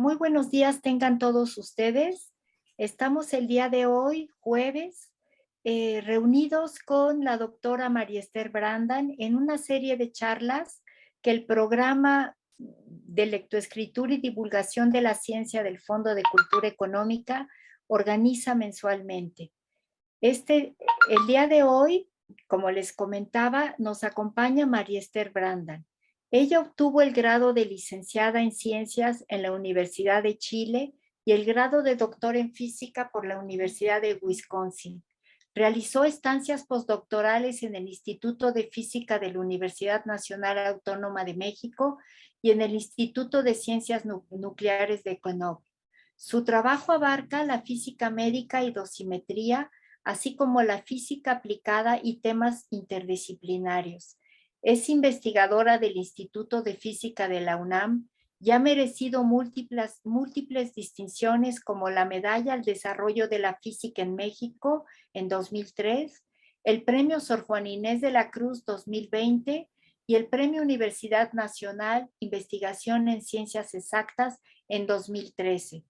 Muy buenos días tengan todos ustedes. Estamos el día de hoy, jueves, reunidos con la doctora María Esther Brandan en una serie de charlas que el programa de lectoescritura y divulgación de la ciencia del Fondo de Cultura Económica organiza mensualmente. El día de hoy, como les comentaba, nos acompaña María Esther Brandan. Ella obtuvo el grado de licenciada en Ciencias en la Universidad de Chile y el grado de doctor en Física por la Universidad de Wisconsin. Realizó estancias postdoctorales en el Instituto de Física de la Universidad Nacional Autónoma de México y en el Instituto de Ciencias Nucleares de Econog. Su trabajo abarca la física médica y dosimetría, así como la física aplicada y temas interdisciplinarios. Es investigadora del Instituto de Física de la UNAM y ha merecido múltiples distinciones como la Medalla al Desarrollo de la Física en México en 2003, el Premio Sor Juana Inés de la Cruz 2020 y el Premio Universidad Nacional Investigación en Ciencias Exactas en 2013.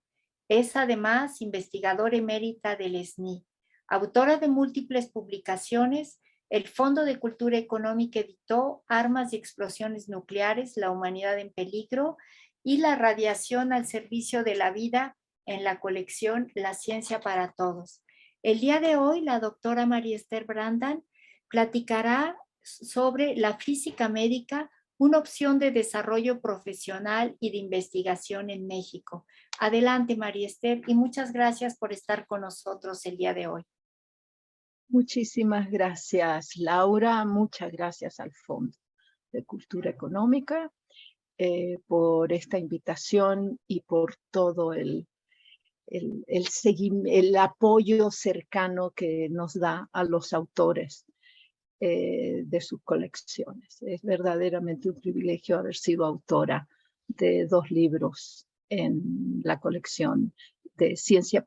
Es además investigadora emérita del SNI. Autora de múltiples publicaciones, el Fondo de Cultura Económica editó Armas y Explosiones Nucleares, la humanidad en peligro, y la radiación al servicio de la vida en la colección La Ciencia para Todos. El día de hoy, la doctora María Esther Brandan platicará sobre la física médica, una opción de desarrollo profesional y de investigación en México. Adelante, María Esther, y muchas gracias por estar con nosotros el día de hoy. Muchísimas gracias, Laura. Muchas gracias al Fondo de Cultura Económica por esta invitación y por todo el apoyo cercano que nos da a los autores de sus colecciones. Es verdaderamente un privilegio haber sido autora de 2 libros en la colección de Ciencia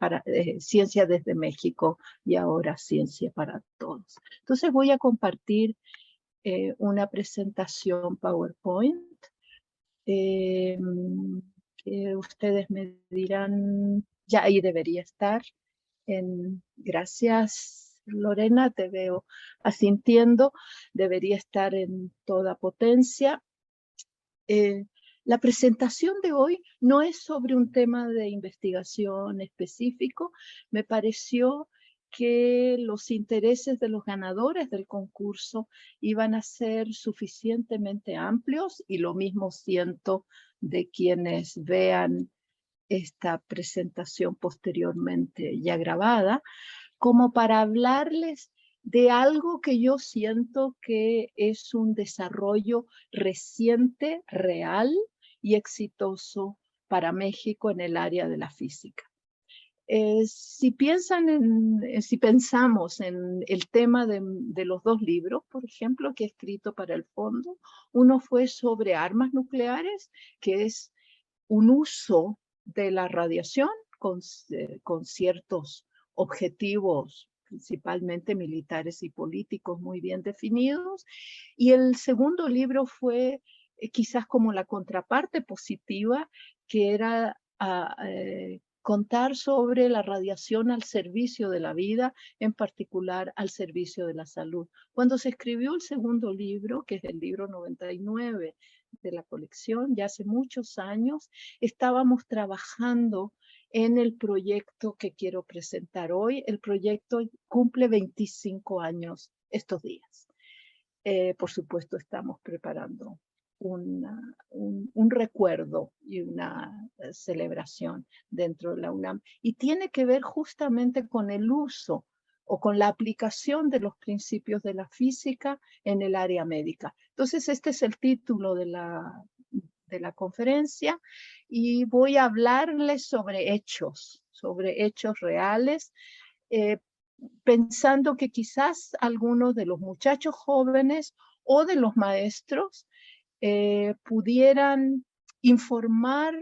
desde México y ahora Ciencia para Todos. Entonces voy a compartir una presentación PowerPoint que ustedes me dirán, ya ahí debería estar. Gracias, Lorena, te veo asintiendo. Debería estar en toda potencia. La presentación de hoy no es sobre un tema de investigación específico. Me pareció que los intereses de los ganadores del concurso iban a ser suficientemente amplios y lo mismo siento de quienes vean esta presentación posteriormente ya grabada, como para hablarles de algo que yo siento que es un desarrollo reciente, real y exitoso para México en el área de la física. Si pensamos en el tema de los 2 libros, por ejemplo, que he escrito para el fondo, uno fue sobre armas nucleares, que es un uso de la radiación con ciertos objetivos, principalmente militares y políticos muy bien definidos. Y el segundo libro fue quizás como la contraparte positiva, que era contar sobre la radiación al servicio de la vida, en particular al servicio de la salud. Cuando se escribió el segundo libro, que es el libro 99 de la colección, ya hace muchos años, estábamos trabajando en el proyecto que quiero presentar hoy. El proyecto cumple 25 años estos días. Por supuesto, estamos preparando un recuerdo y una celebración dentro de la UNAM. Y tiene que ver justamente con el uso o con la aplicación de los principios de la física en el área médica. Entonces, este es el título de la conferencia y voy a hablarles sobre hechos reales, pensando que quizás algunos de los muchachos jóvenes o de los maestros pudieran informar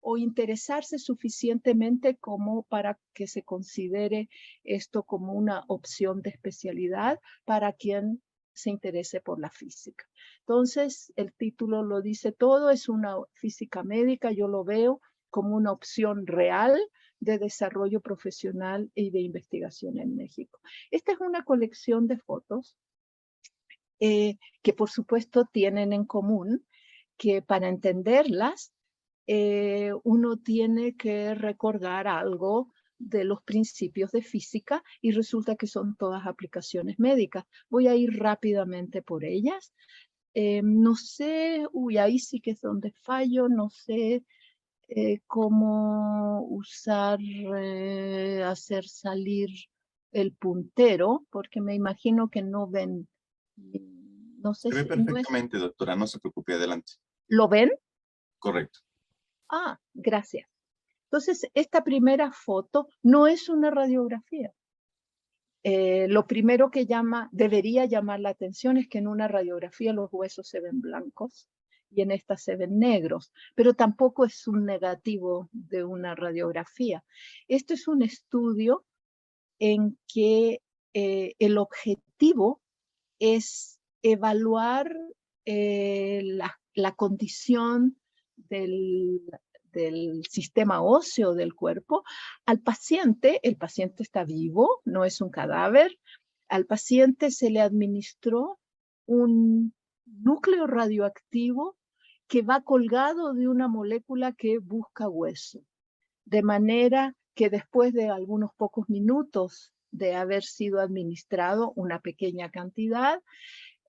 o interesarse suficientemente como para que se considere esto como una opción de especialidad para quien se interese por la física. Entonces, el título lo dice todo, es una física médica, yo lo veo como una opción real de desarrollo profesional y de investigación en México. Esta es una colección de fotos que por supuesto tienen en común que para entenderlas uno tiene que recordar algo de los principios de física y resulta que son todas aplicaciones médicas. Voy a ir rápidamente por ellas. No sé, ahí sí que es donde fallo, no sé cómo usar, hacer salir el puntero, porque me imagino que no ven, no sé Se ve si, no es, perfectamente, doctora, no se preocupe, adelante. ¿lo ven? Correcto. Ah, gracias. Entonces, esta primera foto no es una radiografía. Lo primero que debería llamar la atención es que en una radiografía los huesos se ven blancos y en esta se ven negros, pero tampoco es un negativo de una radiografía. Esto es un estudio en que el objetivo es evaluar la condición del sistema óseo del cuerpo al paciente. El paciente está vivo, no es un cadáver. Al paciente se le administró un núcleo radioactivo que va colgado de una molécula que busca hueso. De manera que después de algunos pocos minutos de haber sido administrado una pequeña cantidad,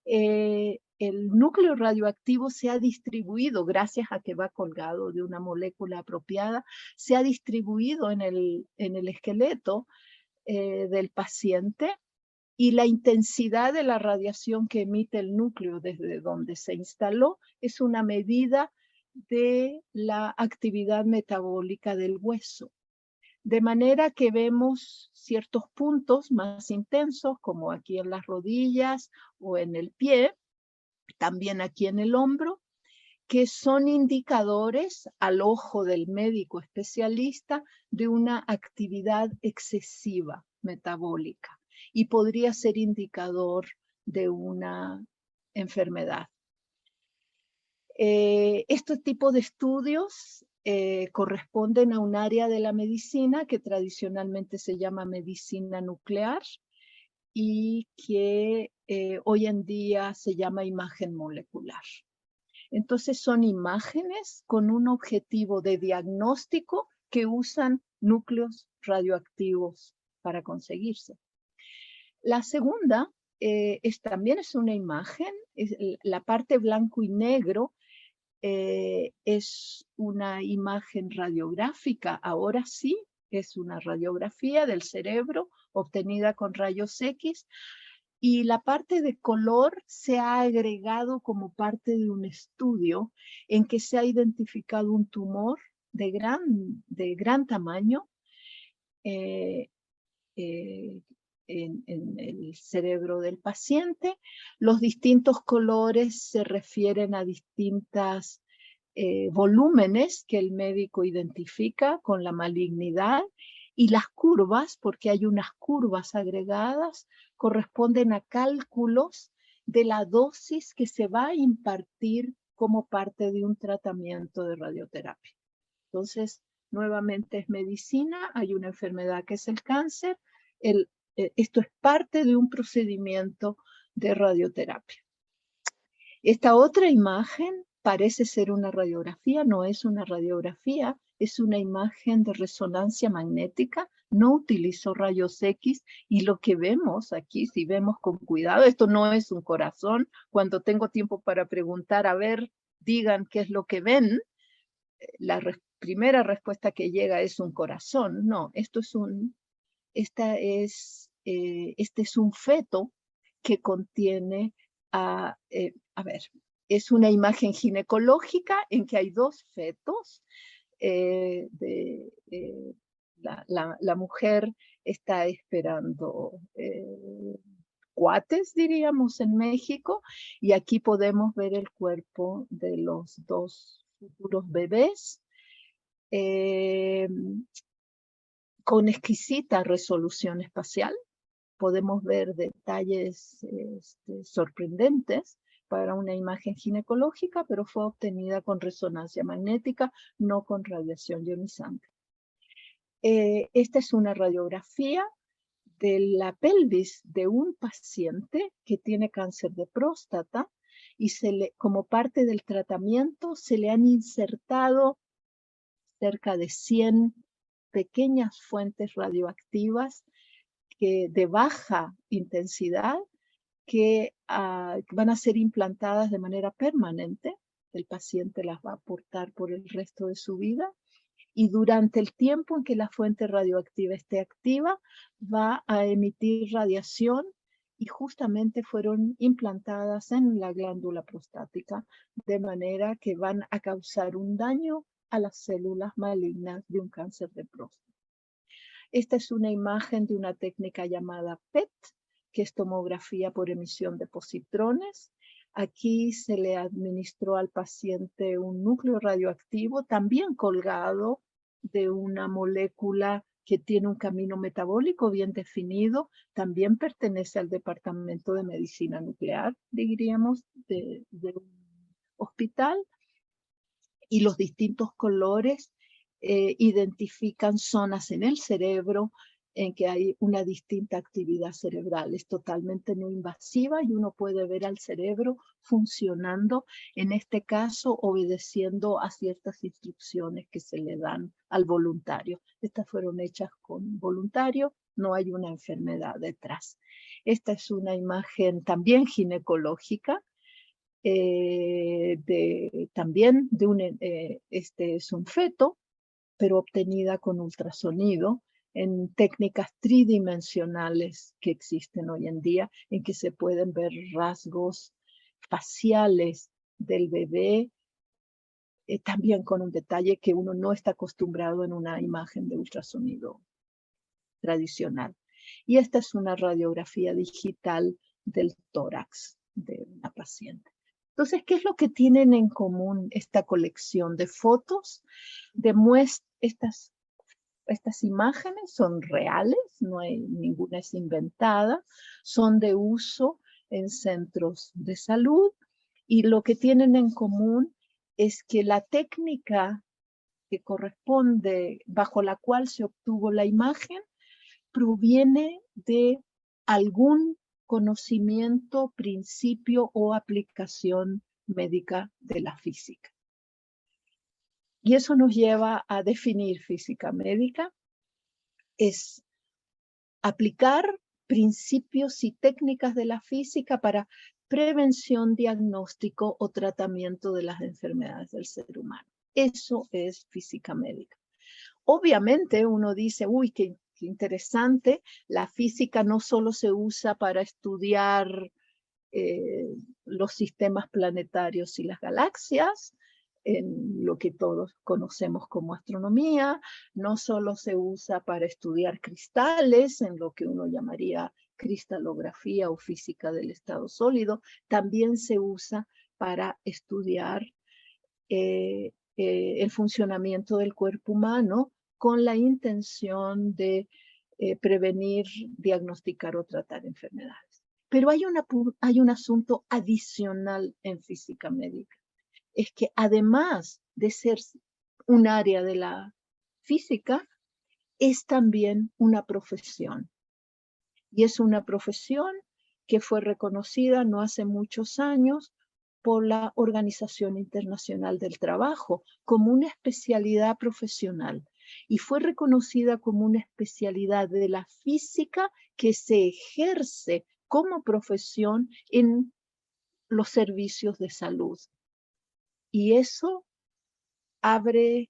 el núcleo radioactivo se ha distribuido, gracias a que va colgado de una molécula apropiada, se ha distribuido en el esqueleto del paciente, y la intensidad de la radiación que emite el núcleo desde donde se instaló es una medida de la actividad metabólica del hueso. De manera que vemos ciertos puntos más intensos, como aquí en las rodillas o en el pie, también aquí en el hombro, que son indicadores al ojo del médico especialista de una actividad excesiva metabólica y podría ser indicador de una enfermedad. Este tipo de estudios corresponden a un área de la medicina que tradicionalmente se llama medicina nuclear y que hoy en día se llama imagen molecular. Entonces son imágenes con un objetivo de diagnóstico que usan núcleos radioactivos para conseguirse. La segunda también es una imagen, la parte blanco y negro es una imagen radiográfica, ahora sí, es una radiografía del cerebro obtenida con rayos X, y la parte de color se ha agregado como parte de un estudio en que se ha identificado un tumor de gran tamaño en el cerebro del paciente. Los distintos colores se refieren a distintas volúmenes que el médico identifica con la malignidad, y las curvas, porque hay unas curvas agregadas, corresponden a cálculos de la dosis que se va a impartir como parte de un tratamiento de radioterapia. Entonces, nuevamente es medicina, hay una enfermedad que es el cáncer, esto es parte de un procedimiento de radioterapia. Esta otra imagen parece ser una radiografía, no es una radiografía, es una imagen de resonancia magnética, no utilizó rayos X, y lo que vemos aquí, si vemos con cuidado, esto no es un corazón. Cuando tengo tiempo para preguntar, a ver, digan qué es lo que ven, la primera respuesta que llega es un corazón. No, este es un feto que contiene, a ver, es una imagen ginecológica en que hay dos fetos. La mujer está esperando cuates, diríamos en México, y aquí podemos ver el cuerpo de los dos futuros bebés con exquisita resolución espacial. Podemos ver detalles sorprendentes, para una imagen ginecológica, pero fue obtenida con resonancia magnética, no con radiación ionizante. Esta es una radiografía de la pelvis de un paciente que tiene cáncer de próstata y como parte del tratamiento se le han insertado cerca de 100 pequeñas fuentes radioactivas de baja intensidad que van a ser implantadas de manera permanente. El paciente las va a portar por el resto de su vida y durante el tiempo en que la fuente radioactiva esté activa va a emitir radiación y justamente fueron implantadas en la glándula prostática de manera que van a causar un daño a las células malignas de un cáncer de próstata. Esta es una imagen de una técnica llamada PET, que es tomografía por emisión de positrones. Aquí se le administró al paciente un núcleo radioactivo, también colgado de una molécula que tiene un camino metabólico bien definido. También pertenece al departamento de medicina nuclear, diríamos, de un hospital. Y los distintos colores identifican zonas en el cerebro en que hay una distinta actividad cerebral. Es totalmente no invasiva y uno puede ver al cerebro funcionando, en este caso obedeciendo a ciertas instrucciones que se le dan al voluntario. Estas fueron hechas con voluntario, no hay una enfermedad detrás. Esta es una imagen también ginecológica, también de este es un feto, pero obtenida con ultrasonido en técnicas tridimensionales que existen hoy en día, en que se pueden ver rasgos faciales del bebé, también con un detalle que uno no está acostumbrado en una imagen de ultrasonido tradicional. Y esta es una radiografía digital del tórax de una paciente. Entonces, ¿qué es lo que tienen en común esta colección de fotos? Estas imágenes son reales, no hay ninguna es inventada, son de uso en centros de salud y lo que tienen en común es que la técnica que corresponde, bajo la cual se obtuvo la imagen, proviene de algún conocimiento, principio o aplicación médica de la física. Y eso nos lleva a definir física médica, es aplicar principios y técnicas de la física para prevención, diagnóstico o tratamiento de las enfermedades del ser humano. Eso es física médica. Obviamente uno dice, uy, qué interesante, la física no solo se usa para estudiar los sistemas planetarios y las galaxias, en lo que todos conocemos como astronomía, no solo se usa para estudiar cristales, en lo que uno llamaría cristalografía o física del estado sólido, también se usa para estudiar el funcionamiento del cuerpo humano con la intención de prevenir, diagnosticar o tratar enfermedades. Pero hay un asunto adicional en física médica. Es que además de ser un área de la física, es también una profesión. Y es una profesión que fue reconocida no hace muchos años por la Organización Internacional del Trabajo como una especialidad profesional y fue reconocida como una especialidad de la física que se ejerce como profesión en los servicios de salud. Y eso abre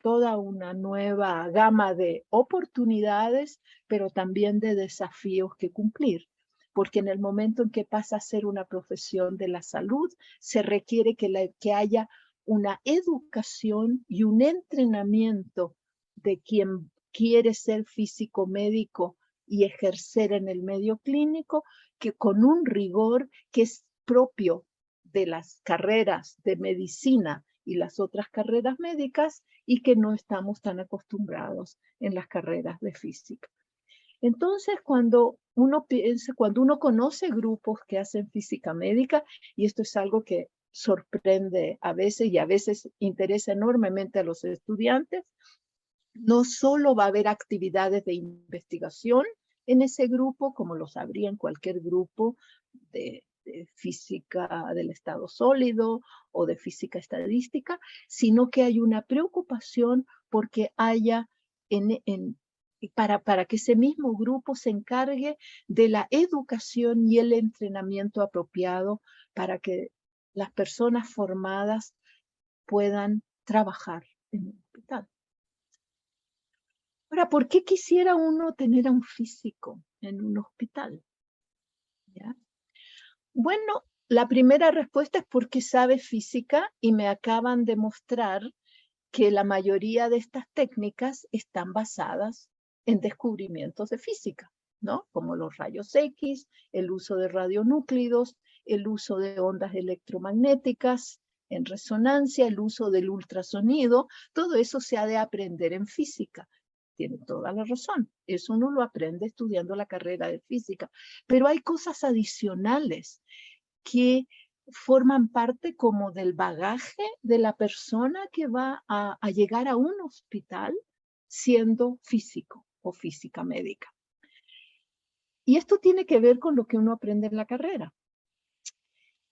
toda una nueva gama de oportunidades, pero también de desafíos que cumplir. Porque en el momento en que pasa a ser una profesión de la salud, se requiere que haya una educación y un entrenamiento de quien quiere ser físico médico y ejercer en el medio clínico, que con un rigor que es propio de las carreras de medicina y las otras carreras médicas y que no estamos tan acostumbrados en las carreras de física. Entonces, cuando uno conoce grupos que hacen física médica, y esto es algo que sorprende a veces y a veces interesa enormemente a los estudiantes, no solo va a haber actividades de investigación en ese grupo, como los habría en cualquier grupo de física del estado sólido o de física estadística, sino que hay una preocupación porque haya para que ese mismo grupo se encargue de la educación y el entrenamiento apropiado para que las personas formadas puedan trabajar en el hospital. Ahora, ¿por qué quisiera uno tener a un físico en un hospital? ¿Ya? Bueno, la primera respuesta es porque sabe física y me acaban de mostrar que la mayoría de estas técnicas están basadas en descubrimientos de física, ¿no? Como los rayos X, el uso de radionúclidos, el uso de ondas electromagnéticas en resonancia, el uso del ultrasonido, todo eso se ha de aprender en física. Tiene toda la razón. Eso uno lo aprende estudiando la carrera de física. Pero hay cosas adicionales que forman parte como del bagaje de la persona que va a llegar a un hospital siendo físico o física médica. Y esto tiene que ver con lo que uno aprende en la carrera.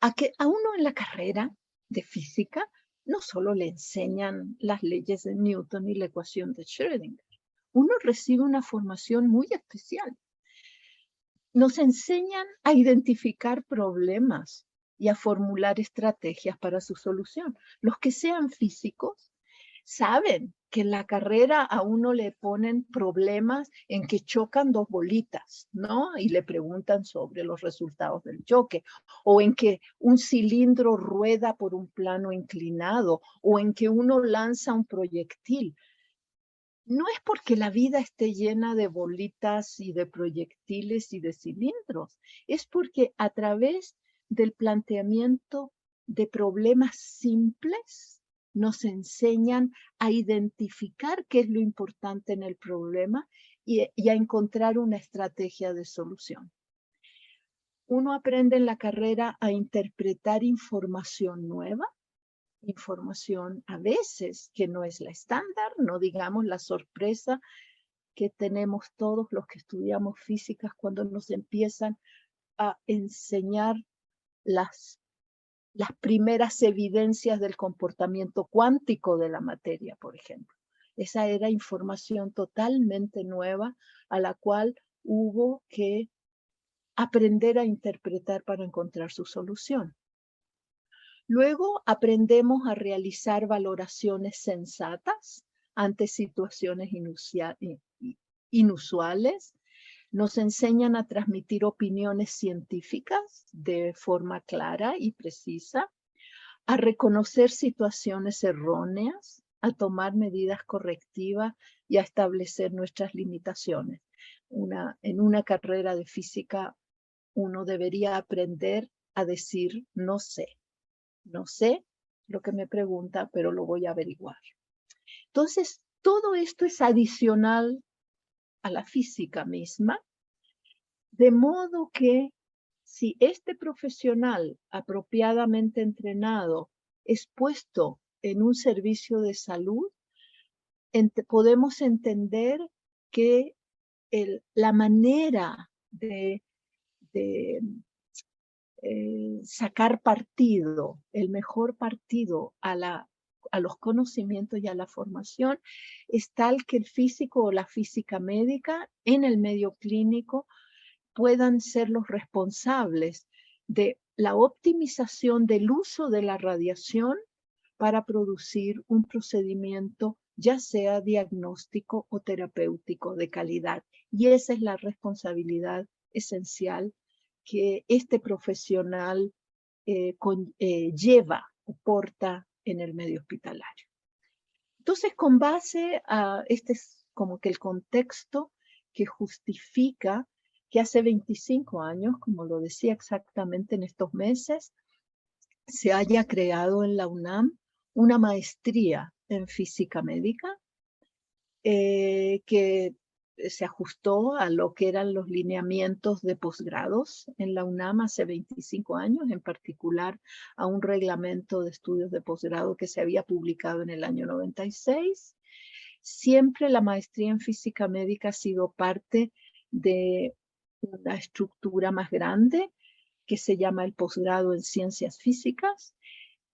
A uno en la carrera de física no solo le enseñan las leyes de Newton y la ecuación de Schrödinger. Uno recibe una formación muy especial. Nos enseñan a identificar problemas y a formular estrategias para su solución. Los que sean físicos saben que en la carrera a uno le ponen problemas en que chocan dos bolitas, ¿no? Y le preguntan sobre los resultados del choque, o en que un cilindro rueda por un plano inclinado, o en que uno lanza un proyectil. No es porque la vida esté llena de bolitas y de proyectiles y de cilindros, es porque a través del planteamiento de problemas simples nos enseñan a identificar qué es lo importante en el problema y a encontrar una estrategia de solución. Uno aprende en la carrera a interpretar información nueva, información a veces que no es la estándar, no digamos la sorpresa que tenemos todos los que estudiamos físicas cuando nos empiezan a enseñar las primeras evidencias del comportamiento cuántico de la materia, por ejemplo. Esa era información totalmente nueva a la cual hubo que aprender a interpretar para encontrar su solución. Luego aprendemos a realizar valoraciones sensatas ante situaciones inusuales. Nos enseñan a transmitir opiniones científicas de forma clara y precisa, a reconocer situaciones erróneas, a tomar medidas correctivas y a establecer nuestras limitaciones. En una carrera de física uno debería aprender a decir no sé. No sé lo que me pregunta, pero lo voy a averiguar. Entonces, todo esto es adicional a la física misma, de modo que si este profesional apropiadamente entrenado es puesto en un servicio de salud, podemos entender que la manera de sacar partido, el mejor partido a los conocimientos y a la formación es tal que el físico o la física médica en el medio clínico puedan ser los responsables de la optimización del uso de la radiación para producir un procedimiento ya sea diagnóstico o terapéutico de calidad. Y esa es la responsabilidad esencial que este profesional lleva o porta en el medio hospitalario. Entonces, con base a este es como que el contexto que justifica que hace 25 años, como lo decía exactamente en estos meses, se haya creado en la UNAM una maestría en física médica que se ajustó a lo que eran los lineamientos de posgrados en la UNAM hace 25 años, en particular a un reglamento de estudios de posgrado que se había publicado en el año 96. Siempre la maestría en física médica ha sido parte de una estructura más grande que se llama el posgrado en ciencias físicas,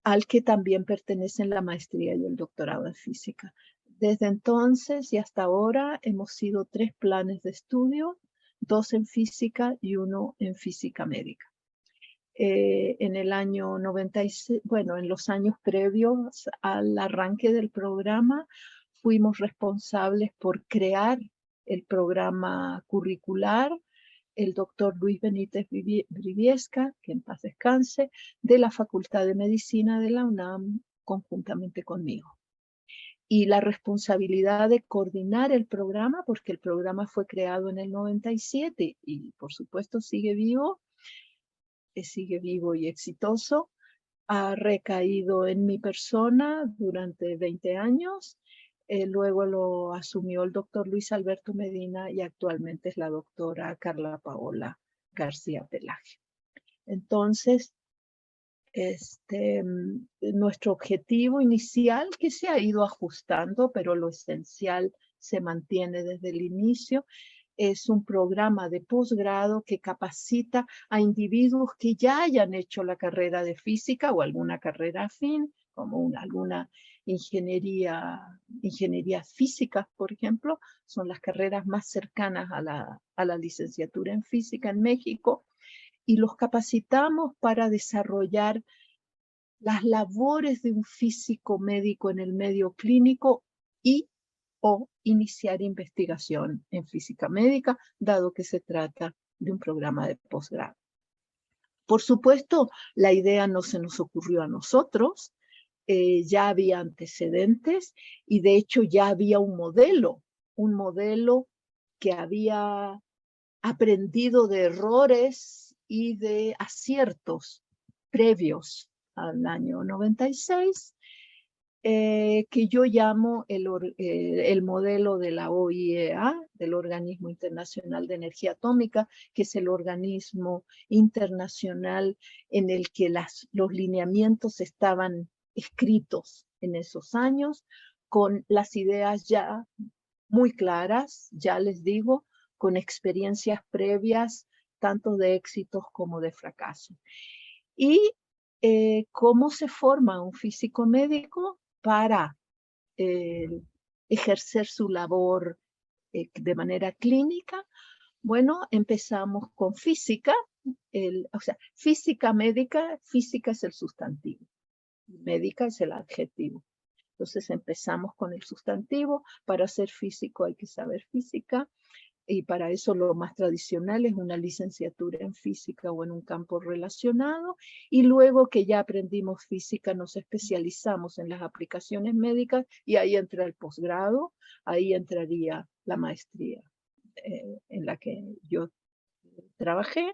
al que también pertenecen la maestría y el doctorado en física. Desde entonces y hasta ahora hemos sido 3 planes de estudio, 2 en física y 1 en física médica. En el año 96, bueno, en los años previos al arranque del programa, fuimos responsables por crear el programa curricular, el doctor Luis Benítez Briviesca, que en paz descanse, de la Facultad de Medicina de la UNAM, conjuntamente conmigo. Y la responsabilidad de coordinar el programa, porque el programa fue creado en el 97 y por supuesto sigue vivo y exitoso, ha recaído en mi persona durante 20 años. Luego lo asumió el doctor Luis Alberto Medina y actualmente es la doctora Carla Paola García Pelaje. Entonces, nuestro objetivo inicial, que se ha ido ajustando, pero lo esencial se mantiene desde el inicio, es un programa de posgrado que capacita a individuos que ya hayan hecho la carrera de física o alguna carrera afín, como alguna ingeniería física, por ejemplo, son las carreras más cercanas a la licenciatura en física en México, y los capacitamos para desarrollar las labores de un físico médico en el medio clínico o iniciar investigación en física médica, dado que se trata de un programa de posgrado. Por supuesto, la idea no se nos ocurrió a nosotros, ya había antecedentes y de hecho ya había un modelo que había aprendido de errores y de aciertos previos al año 96, que yo llamo el modelo de la OIEA, del Organismo Internacional de Energía Atómica, que es el organismo internacional en el que los lineamientos estaban escritos en esos años, con las ideas ya muy claras, ya les digo, con experiencias previas, tanto de éxitos como de fracaso. Y cómo se forma un físico médico para ejercer su labor de manera clínica. Bueno, empezamos con física, física médica, física es el sustantivo, médica es el adjetivo. Entonces empezamos con el sustantivo. Para ser físico hay que saber física, y para eso lo más tradicional es una licenciatura en física o en un campo relacionado, y luego que ya aprendimos física nos especializamos en las aplicaciones médicas y ahí entra el posgrado, ahí entraría la maestría en la que yo trabajé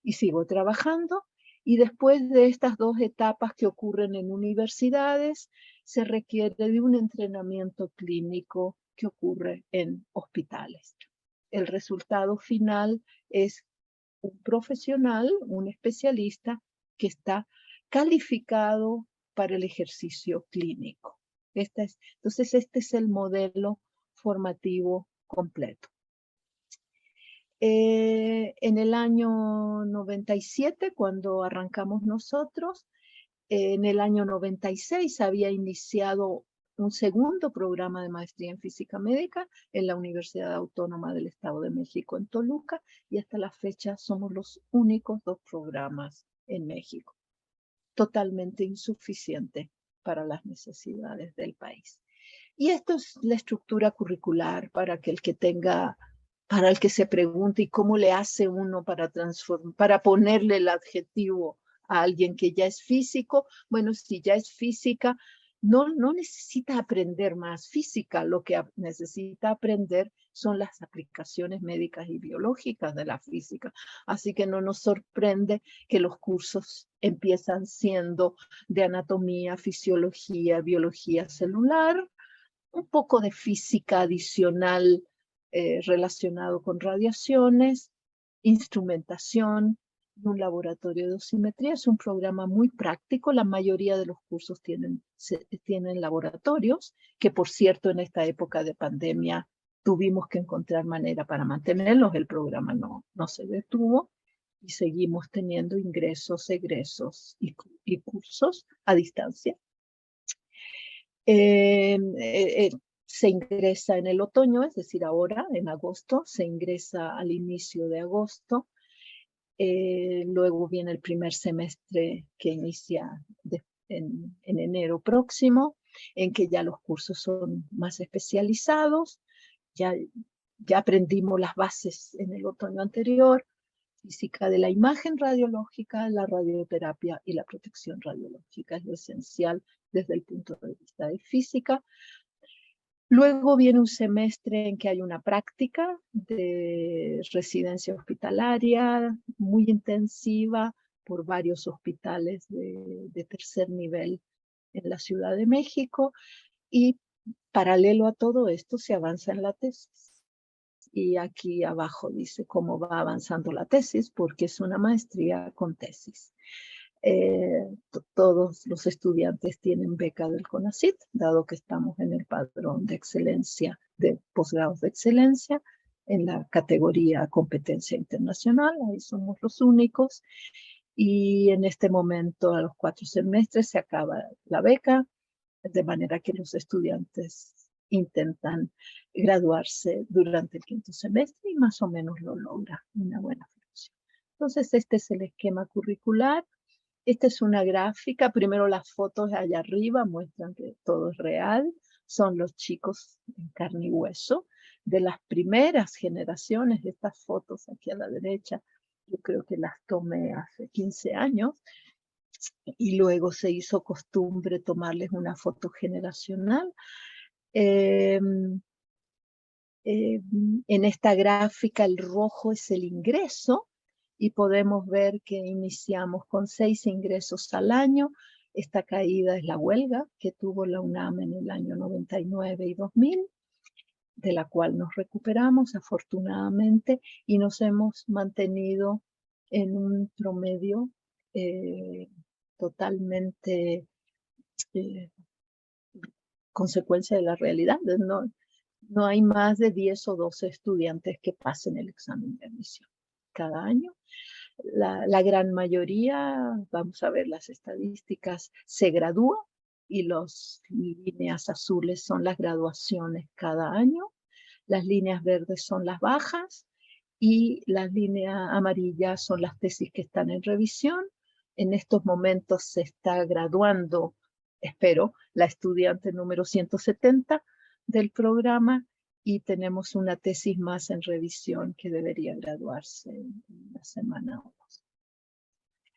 y sigo trabajando. Y después de estas 2 etapas que ocurren en universidades, se requiere de un entrenamiento clínico que ocurre en hospitales. El resultado final es un profesional, un especialista que está calificado para el ejercicio clínico. Entonces, este es el modelo formativo completo. En el año 97, cuando arrancamos nosotros, en el año 96 había iniciado un segundo programa de maestría en física médica en la Universidad Autónoma del Estado de México en Toluca, y hasta la fecha somos los únicos 2 programas en México, totalmente insuficiente para las necesidades del país. Y esto es la estructura curricular para que para el que se pregunte ¿y cómo le hace uno para ponerle el adjetivo a alguien que ya es físico? Bueno, si ya es física, no necesita aprender más física, lo que necesita aprender son las aplicaciones médicas y biológicas de la física. Así que no nos sorprende que los cursos empiezan siendo de anatomía, fisiología, biología celular, un poco de física adicional relacionado con radiaciones, instrumentación y un laboratorio de dosimetría. Es un programa muy práctico. La mayoría de los cursos tienen laboratorios, que por cierto en esta época de pandemia tuvimos que encontrar manera para mantenerlos. El programa no se detuvo y seguimos teniendo ingresos, egresos y cursos a distancia. Se ingresa en el otoño, es decir, ahora en agosto, se ingresa al inicio de agosto. Luego viene el primer semestre que inicia en enero próximo, en que ya los cursos son más especializados. Ya aprendimos las bases en el otoño anterior: física de la imagen radiológica, la radioterapia y la protección radiológica. Es lo esencial desde el punto de vista de física. Luego viene un semestre en que hay una práctica de residencia hospitalaria muy intensiva por varios hospitales de tercer nivel en la Ciudad de México, y paralelo a todo esto se avanza en la tesis. Y aquí abajo dice cómo va avanzando la tesis, porque es una maestría con tesis. Todos los estudiantes tienen beca del CONACYT, dado que estamos en el padrón de excelencia, de posgrados de excelencia, en la categoría competencia internacional. Ahí somos los únicos. Y en este momento, a los 4 semestres, se acaba la beca, de manera que los estudiantes intentan graduarse durante el 5º semestre y más o menos lo logra una buena función. Entonces, este es el esquema curricular. Esta es una gráfica. Primero las fotos allá arriba muestran que todo es real. Son los chicos en carne y hueso de las primeras generaciones. Estas fotos aquí a la derecha, yo creo que las tomé hace 15 años. Y luego se hizo costumbre tomarles una foto generacional. En esta gráfica el rojo es el ingreso, y podemos ver que iniciamos con 6 ingresos al año. Esta caída es la huelga que tuvo la UNAM en el año 99 y 2000, de la cual nos recuperamos afortunadamente, y nos hemos mantenido en un promedio totalmente consecuencia de la realidad. No hay más de 10 o 12 estudiantes que pasen el examen de admisión cada año. La gran mayoría, vamos a ver las estadísticas, se gradúa, y las líneas azules son las graduaciones cada año, las líneas verdes son las bajas, y las líneas amarillas son las tesis que están en revisión. En estos momentos se está graduando, espero, la estudiante número 170 del programa, y tenemos una tesis más en revisión que debería graduarse en una semana o 2.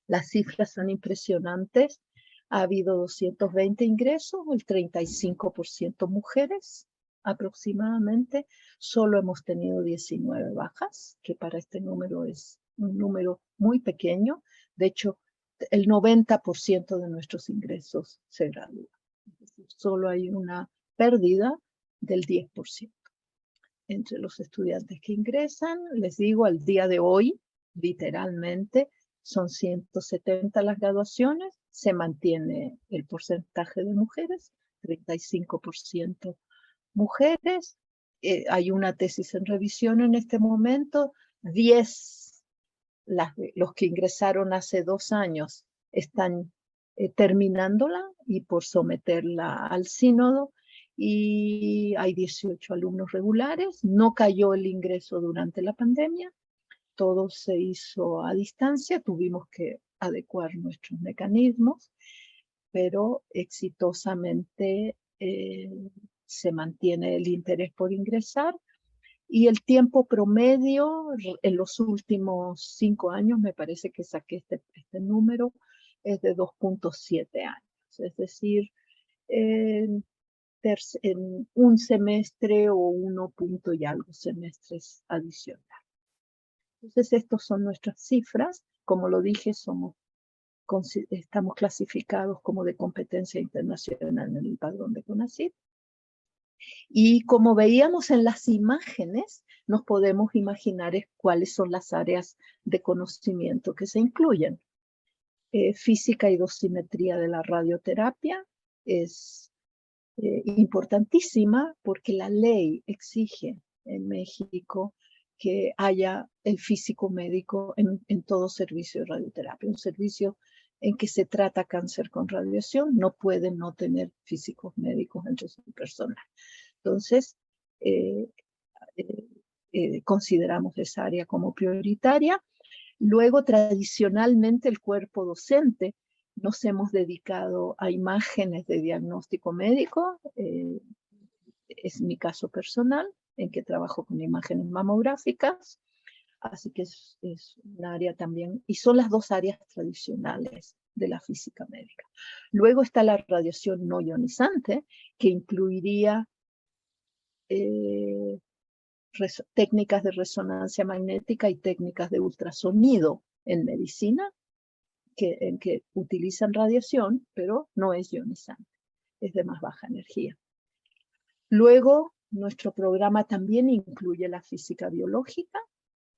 Las cifras son impresionantes. Ha habido 220 ingresos, el 35% mujeres aproximadamente. Solo hemos tenido 19 bajas, que para este número es un número muy pequeño. De hecho, el 90% de nuestros ingresos se gradúan. Es decir, solo hay una pérdida del 10% entre los estudiantes que ingresan. Les digo, al día de hoy, literalmente, son 170 las graduaciones. Se mantiene el porcentaje de mujeres, 35% mujeres. Hay una tesis en revisión en este momento. 10, los que ingresaron hace 2 años, están terminándola y por someterla al sínodo. Y hay 18 alumnos regulares. No cayó el ingreso durante la pandemia. Todo se hizo a distancia. Tuvimos que adecuar nuestros mecanismos, pero exitosamente se mantiene el interés por ingresar. Y el tiempo promedio en los últimos 5 años, me parece que saqué este número, es de 2.7 años. Es decir, en un semestre o 1 punto y algo semestres adicionales. Entonces, estas son nuestras cifras. Como lo dije, estamos clasificados como de competencia internacional en el padrón de CONACYT. Y como veíamos en las imágenes, nos podemos imaginar cuáles son las áreas de conocimiento que se incluyen. Física y dosimetría de la radioterapia es importantísima porque la ley exige en México que haya el físico médico en todo servicio de radioterapia. Un servicio en que se trata cáncer con radiación no puede no tener físicos médicos entre su personal. Entonces, consideramos esa área como prioritaria. Luego, tradicionalmente, el cuerpo docente nos hemos dedicado a imágenes de diagnóstico médico. Es mi caso personal, en que trabajo con imágenes mamográficas. Así que es un área también, y son las dos áreas tradicionales de la física médica. Luego está la radiación no ionizante, que incluiría técnicas de resonancia magnética y técnicas de ultrasonido en medicina, en que utilizan radiación, pero no es ionizante, es de más baja energía. Luego, nuestro programa también incluye la física biológica.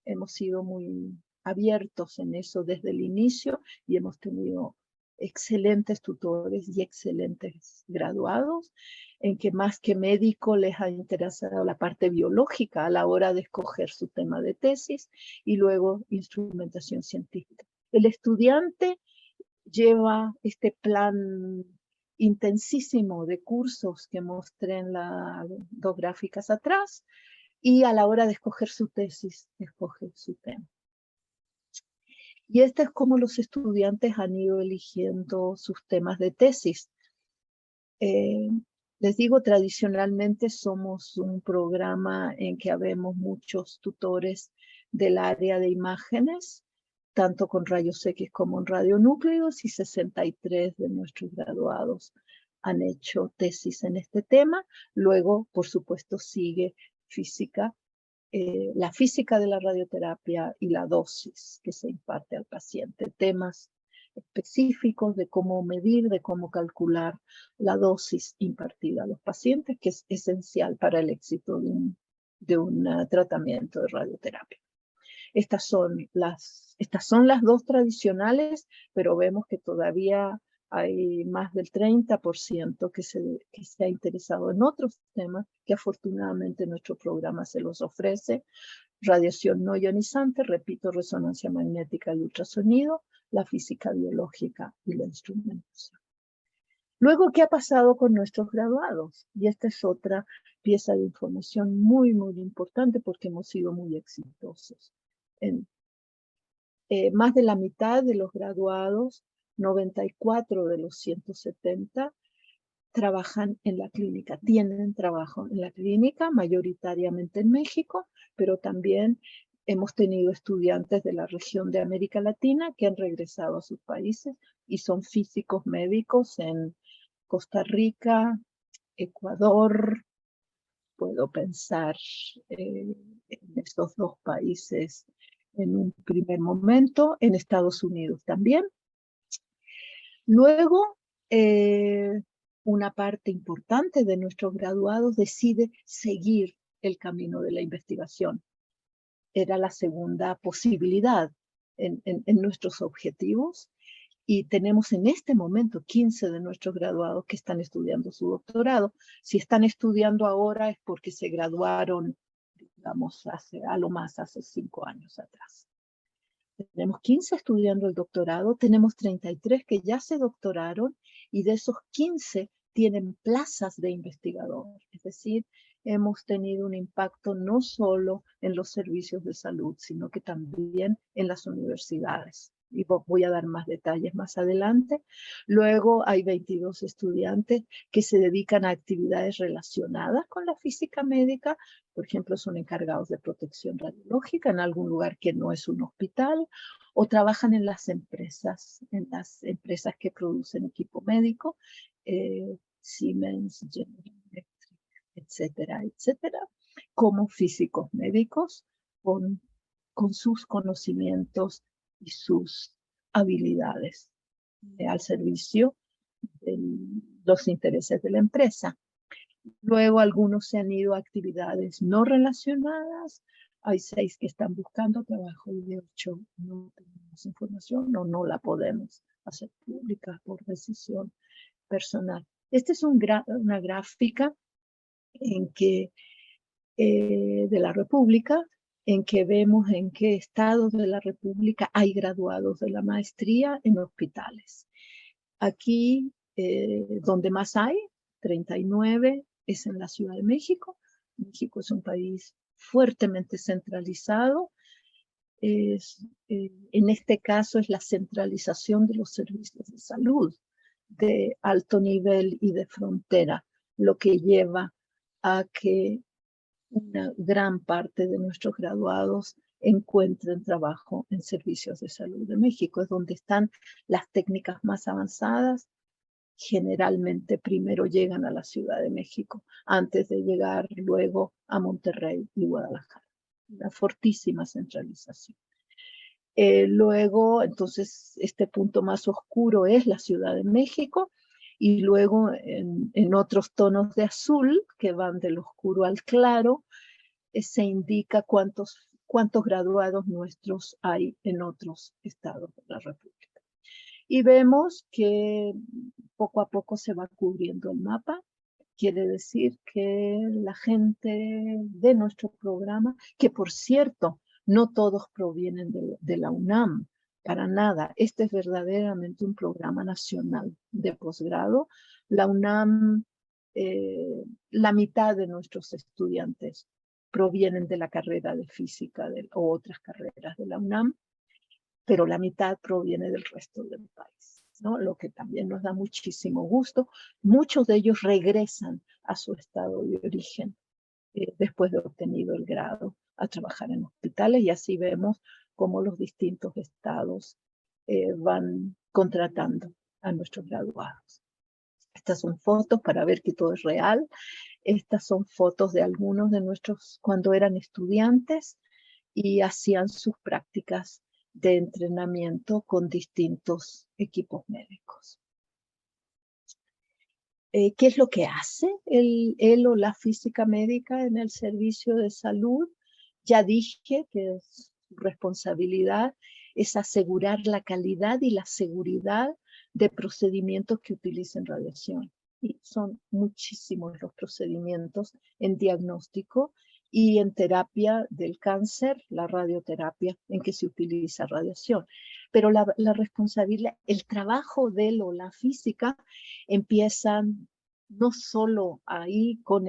Hemos sido muy abiertos en eso desde el inicio y hemos tenido excelentes tutores y excelentes graduados, en que más que médico les ha interesado la parte biológica a la hora de escoger su tema de tesis y luego instrumentación científica. El estudiante lleva este plan intensísimo de cursos que mostré en las dos gráficas atrás y a la hora de escoger su tesis, escoge su tema. Y este es como los estudiantes han ido eligiendo sus temas de tesis. Les digo, tradicionalmente somos un programa en que habemos muchos tutores del área de imágenes, tanto con rayos X como en radionúcleos, y 63 de nuestros graduados han hecho tesis en este tema. Luego, por supuesto, sigue física, la física de la radioterapia y la dosis que se imparte al paciente, temas específicos de cómo medir, de cómo calcular la dosis impartida a los pacientes, que es esencial para el éxito de un tratamiento de radioterapia. Estas son las dos tradicionales, pero vemos que todavía hay más del 30% que se ha interesado en otros temas que afortunadamente nuestro programa se los ofrece. Radiación no ionizante, repito, resonancia magnética y ultrasonido, la física biológica y la instrumentación. Luego, ¿qué ha pasado con nuestros graduados? Y esta es otra pieza de información muy, muy importante porque hemos sido muy exitosos. Más de la mitad de los graduados, 94 de los 170, trabajan en la clínica, tienen trabajo en la clínica, mayoritariamente en México, pero también hemos tenido estudiantes de la región de América Latina que han regresado a sus países y son físicos médicos en Costa Rica, Ecuador. Puedo pensar en estos dos países en un primer momento, en Estados Unidos también. Luego, una parte importante de nuestros graduados decide seguir el camino de la investigación. Era la segunda posibilidad en nuestros objetivos. Y tenemos en este momento 15 de nuestros graduados que están estudiando su doctorado. Si están estudiando ahora es porque se graduaron, digamos, a lo más hace 5 años atrás. Tenemos 15 estudiando el doctorado, tenemos 33 que ya se doctoraron y de esos 15 tienen plazas de investigador. Es decir, hemos tenido un impacto no solo en los servicios de salud, sino que también en las universidades. Y voy a dar más detalles más adelante. Luego hay 22 estudiantes que se dedican a actividades relacionadas con la física médica. Por ejemplo, son encargados de protección radiológica en algún lugar que no es un hospital, o trabajan en las empresas que producen equipo médico, Siemens, General Electric, etcétera, etcétera, como físicos médicos con sus conocimientos y sus habilidades al servicio de los intereses de la empresa. Luego algunos se han ido a actividades no relacionadas. Hay 6 que están buscando trabajo y de 8 no tenemos información o no la podemos hacer pública por decisión personal. Esta es una gráfica en que, de la República, en que vemos en qué estados de la República hay graduados de la maestría en hospitales. Aquí, donde más hay, 39, es en la Ciudad de México. México es un país fuertemente centralizado. En este caso es la centralización de los servicios de salud de alto nivel y de frontera, lo que lleva a que una gran parte de nuestros graduados encuentren trabajo en servicios de salud de México. Es donde están las técnicas más avanzadas. Generalmente primero llegan a la Ciudad de México antes de llegar luego a Monterrey y Guadalajara. Una fortísima centralización. Luego, entonces, este punto más oscuro es la Ciudad de México, y luego en otros tonos de azul, que van del oscuro al claro, se indica cuántos graduados nuestros hay en otros estados de la República. Y vemos que poco a poco se va cubriendo el mapa. Quiere decir que la gente de nuestro programa, que por cierto, no todos provienen de la UNAM, para nada. Este es verdaderamente un programa nacional de posgrado. La UNAM, la mitad de nuestros estudiantes provienen de la carrera de física o otras carreras de la UNAM, pero la mitad proviene del resto del país, ¿no? Lo que también nos da muchísimo gusto. Muchos de ellos regresan a su estado de origen después de obtenido el grado a trabajar en hospitales, y así vemos cómo los distintos estados van contratando a nuestros graduados. Estas son fotos para ver que todo es real. Estas son fotos de algunos de nuestros cuando eran estudiantes y hacían sus prácticas de entrenamiento con distintos equipos médicos. ¿Qué es lo que hace él o la física médica en el servicio de salud? Ya dije que su responsabilidad es asegurar la calidad y la seguridad de procedimientos que utilicen radiación. Y son muchísimos los procedimientos en diagnóstico y en terapia del cáncer, la radioterapia, en que se utiliza radiación. Pero la responsabilidad, el trabajo de él o la física empiezan no solo ahí con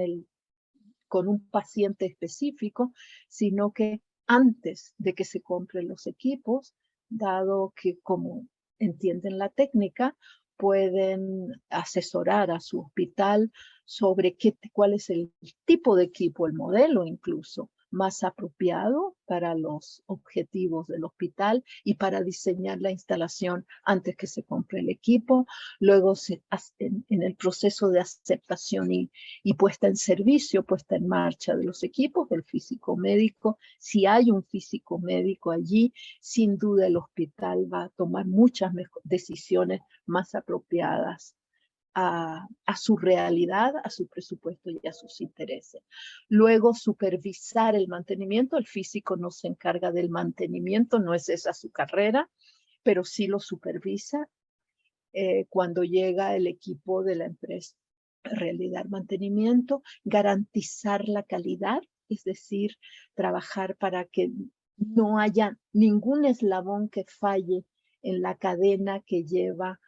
un paciente específico, sino que antes de que se compren los equipos, dado que como entienden la técnica, pueden asesorar a su hospital sobre cuál es el tipo de equipo, el modelo incluso, más apropiado para los objetivos del hospital y para diseñar la instalación antes que se compre el equipo. Luego en el proceso de aceptación y puesta en servicio, puesta en marcha de los equipos del físico médico. Si hay un físico médico allí, sin duda el hospital va a tomar muchas decisiones más apropiadas a su realidad, a su presupuesto y a sus intereses. Luego, supervisar el mantenimiento. El físico no se encarga del mantenimiento, no es esa su carrera, pero sí lo supervisa cuando llega el equipo de la empresa a realizar mantenimiento, garantizar la calidad, es decir, trabajar para que no haya ningún eslabón que falle en la cadena que lleva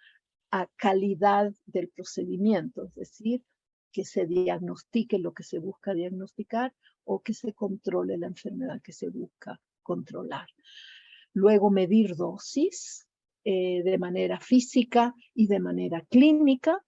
a calidad del procedimiento, es decir, que se diagnostique lo que se busca diagnosticar o que se controle la enfermedad que se busca controlar. Luego, medir dosis de manera física y de manera clínica.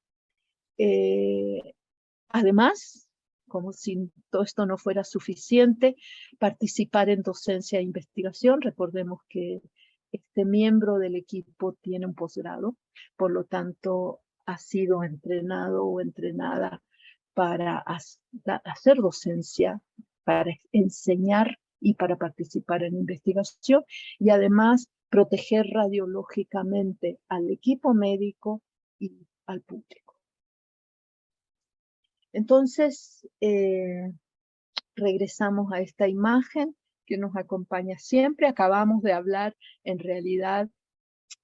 Además, como si todo esto no fuera suficiente, participar en docencia e investigación. Recordemos que este miembro del equipo tiene un posgrado, por lo tanto ha sido entrenado o entrenada para hacer docencia, para enseñar y para participar en investigación, y además proteger radiológicamente al equipo médico y al público. Entonces, regresamos a esta imagen que nos acompaña siempre. Acabamos de hablar en realidad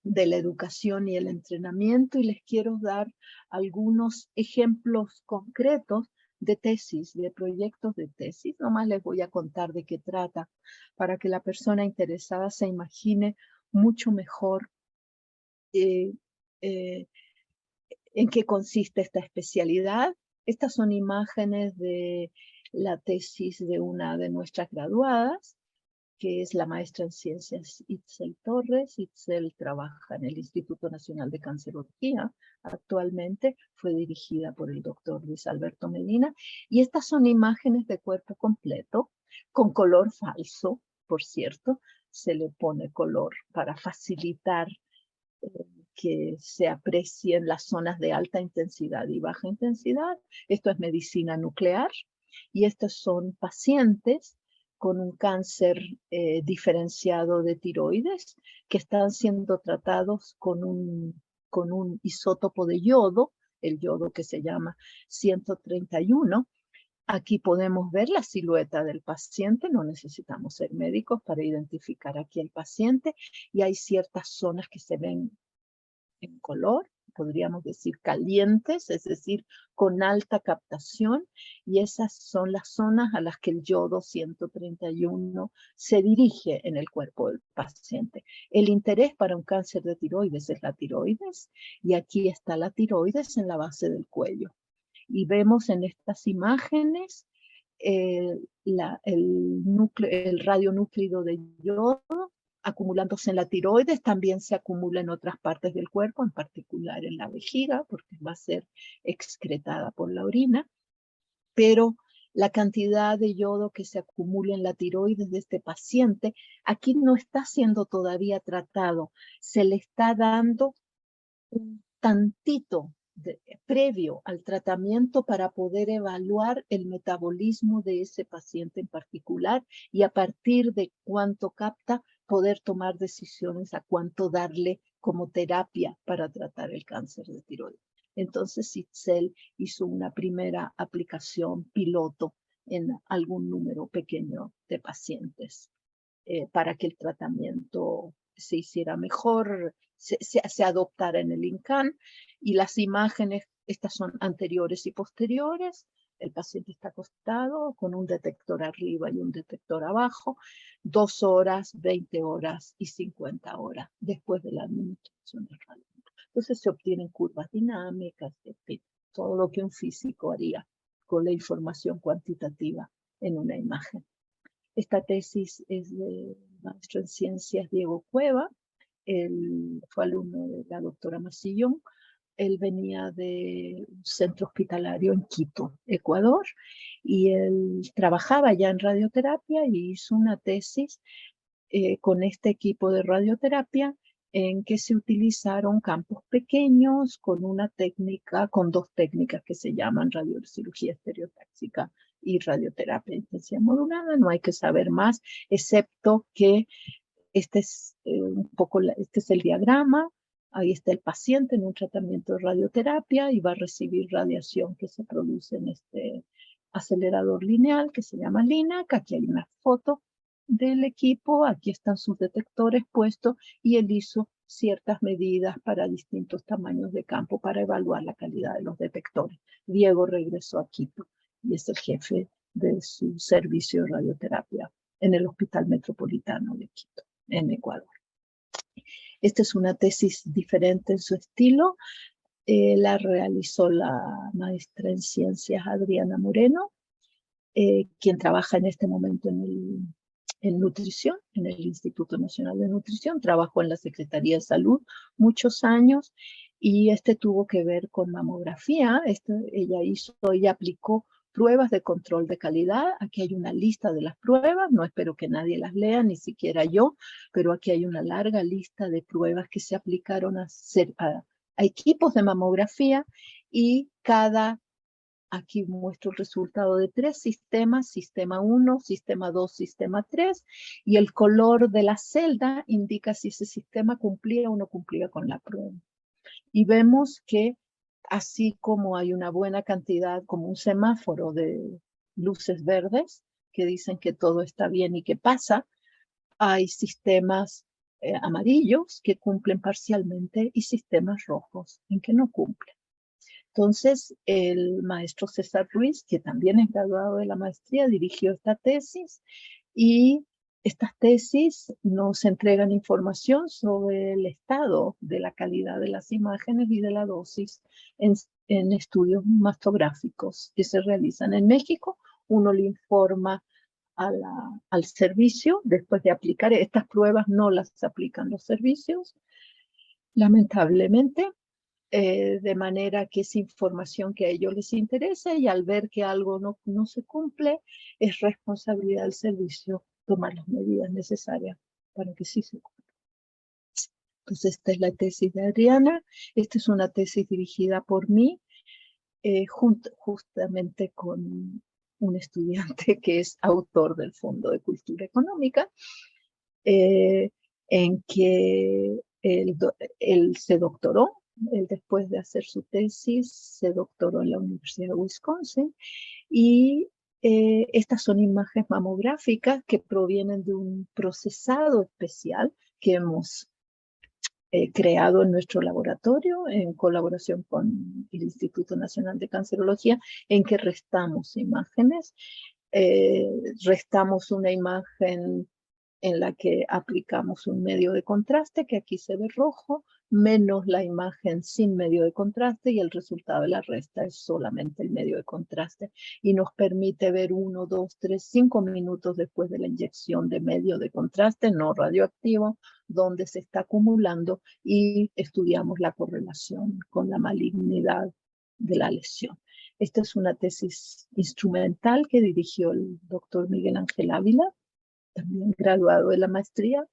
de la educación y el entrenamiento y les quiero dar algunos ejemplos concretos de tesis, de proyectos de tesis. Nomás les voy a contar de qué trata para que la persona interesada se imagine mucho mejor en qué consiste esta especialidad. Estas son imágenes de la tesis de una de nuestras graduadas, que es la maestra en ciencias Itzel Torres. Itzel trabaja en el Instituto Nacional de Cancerología. Actualmente fue dirigida por el doctor Luis Alberto Medina. Y estas son imágenes de cuerpo completo, con color falso, por cierto. Se le pone color para facilitar que se aprecien las zonas de alta intensidad y baja intensidad. Esto es medicina nuclear y estos son pacientes con un cáncer diferenciado de tiroides que están siendo tratados con un isótopo de yodo, el yodo que se llama 131. Aquí podemos ver la silueta del paciente, no necesitamos ser médicos para identificar aquí el paciente y hay ciertas zonas que se ven en color, podríamos decir calientes, es decir, con alta captación, y esas son las zonas a las que el yodo 131 se dirige en el cuerpo del paciente. El interés para un cáncer de tiroides es la tiroides, y aquí está la tiroides en la base del cuello. Y vemos en estas imágenes el radionúclido de yodo acumulándose en la tiroides, también se acumula en otras partes del cuerpo, en particular en la vejiga, porque va a ser excretada por la orina, pero la cantidad de yodo que se acumula en la tiroides de este paciente, aquí no está siendo todavía tratado, se le está dando un tantito previo al tratamiento para poder evaluar el metabolismo de ese paciente en particular y a partir de cuánto capta, poder tomar decisiones a cuánto darle como terapia para tratar el cáncer de tiroides. Entonces, Itzel hizo una primera aplicación piloto en algún número pequeño de pacientes para que el tratamiento se hiciera mejor, se adoptara en el INCAN. Y las imágenes, estas son anteriores y posteriores. El paciente está acostado con un detector arriba y un detector abajo, 2 horas, 20 horas y 50 horas después de la administración del radio. Entonces se obtienen curvas dinámicas, en fin, todo lo que un físico haría con la información cuantitativa en una imagen. Esta tesis es del maestro en ciencias Diego Cueva. Él fue alumno de la doctora Masillón. Él venía de un centro hospitalario en Quito, Ecuador, y él trabajaba ya en radioterapia y hizo una tesis con este equipo de radioterapia en que se utilizaron campos pequeños con una técnica, con 2 técnicas que se llaman radiocirugía estereotáxica y radioterapia intensiva modulada. No hay que saber más, excepto que este es este es el diagrama. Ahí está el paciente en un tratamiento de radioterapia y va a recibir radiación que se produce en este acelerador lineal que se llama LINAC. Aquí hay una foto del equipo, aquí están sus detectores puestos y él hizo ciertas medidas para distintos tamaños de campo para evaluar la calidad de los detectores. Diego regresó a Quito y es el jefe de su servicio de radioterapia en el Hospital Metropolitano de Quito, en Ecuador. Esta es una tesis diferente en su estilo. La realizó la maestra en ciencias Adriana Moreno, quien trabaja en este momento en nutrición, en el Instituto Nacional de Nutrición. Trabajó en la Secretaría de Salud muchos años y tuvo que ver con mamografía. Ella aplicó pruebas de control de calidad. Aquí hay una lista de las pruebas, no espero que nadie las lea, ni siquiera yo, pero aquí hay una larga lista de pruebas que se aplicaron a equipos de mamografía y aquí muestro el resultado de 3 sistemas, sistema 1, sistema 2, sistema 3, y el color de la celda indica si ese sistema cumplía o no cumplía con la prueba. Y vemos que así como hay una buena cantidad, como un semáforo de luces verdes que dicen que todo está bien y que pasa, hay sistemas amarillos que cumplen parcialmente y sistemas rojos en que no cumplen. Entonces, el maestro César Ruiz, que también es graduado de la maestría, dirigió esta tesis y estas tesis nos entregan información sobre el estado de la calidad de las imágenes y de la dosis en estudios mastográficos que se realizan en México. Uno le informa al servicio después de aplicar. Estas pruebas no las aplican los servicios, lamentablemente, de manera que es información que a ellos les interesa y al ver que algo no se cumple, es responsabilidad del servicio tomar las medidas necesarias para que sí se cumpla. Entonces, esta es la tesis de Adriana. Esta es una tesis dirigida por mí, justamente con un estudiante que es autor del Fondo de Cultura Económica, en que él se doctoró. Él, después de hacer su tesis, se doctoró en la Universidad de Wisconsin y estas son imágenes mamográficas que provienen de un procesado especial que hemos creado en nuestro laboratorio en colaboración con el Instituto Nacional de Cancerología, en que restamos imágenes. Restamos una imagen en la que aplicamos un medio de contraste, que aquí se ve rojo, menos la imagen sin medio de contraste, y el resultado de la resta es solamente el medio de contraste, y nos permite ver 1, 2, 3, 5 minutos después de la inyección de medio de contraste no radioactivo, donde se está acumulando, y estudiamos la correlación con la malignidad de la lesión. Esta es una tesis instrumental que dirigió el doctor Miguel Ángel Ávila, también graduado de la maestría,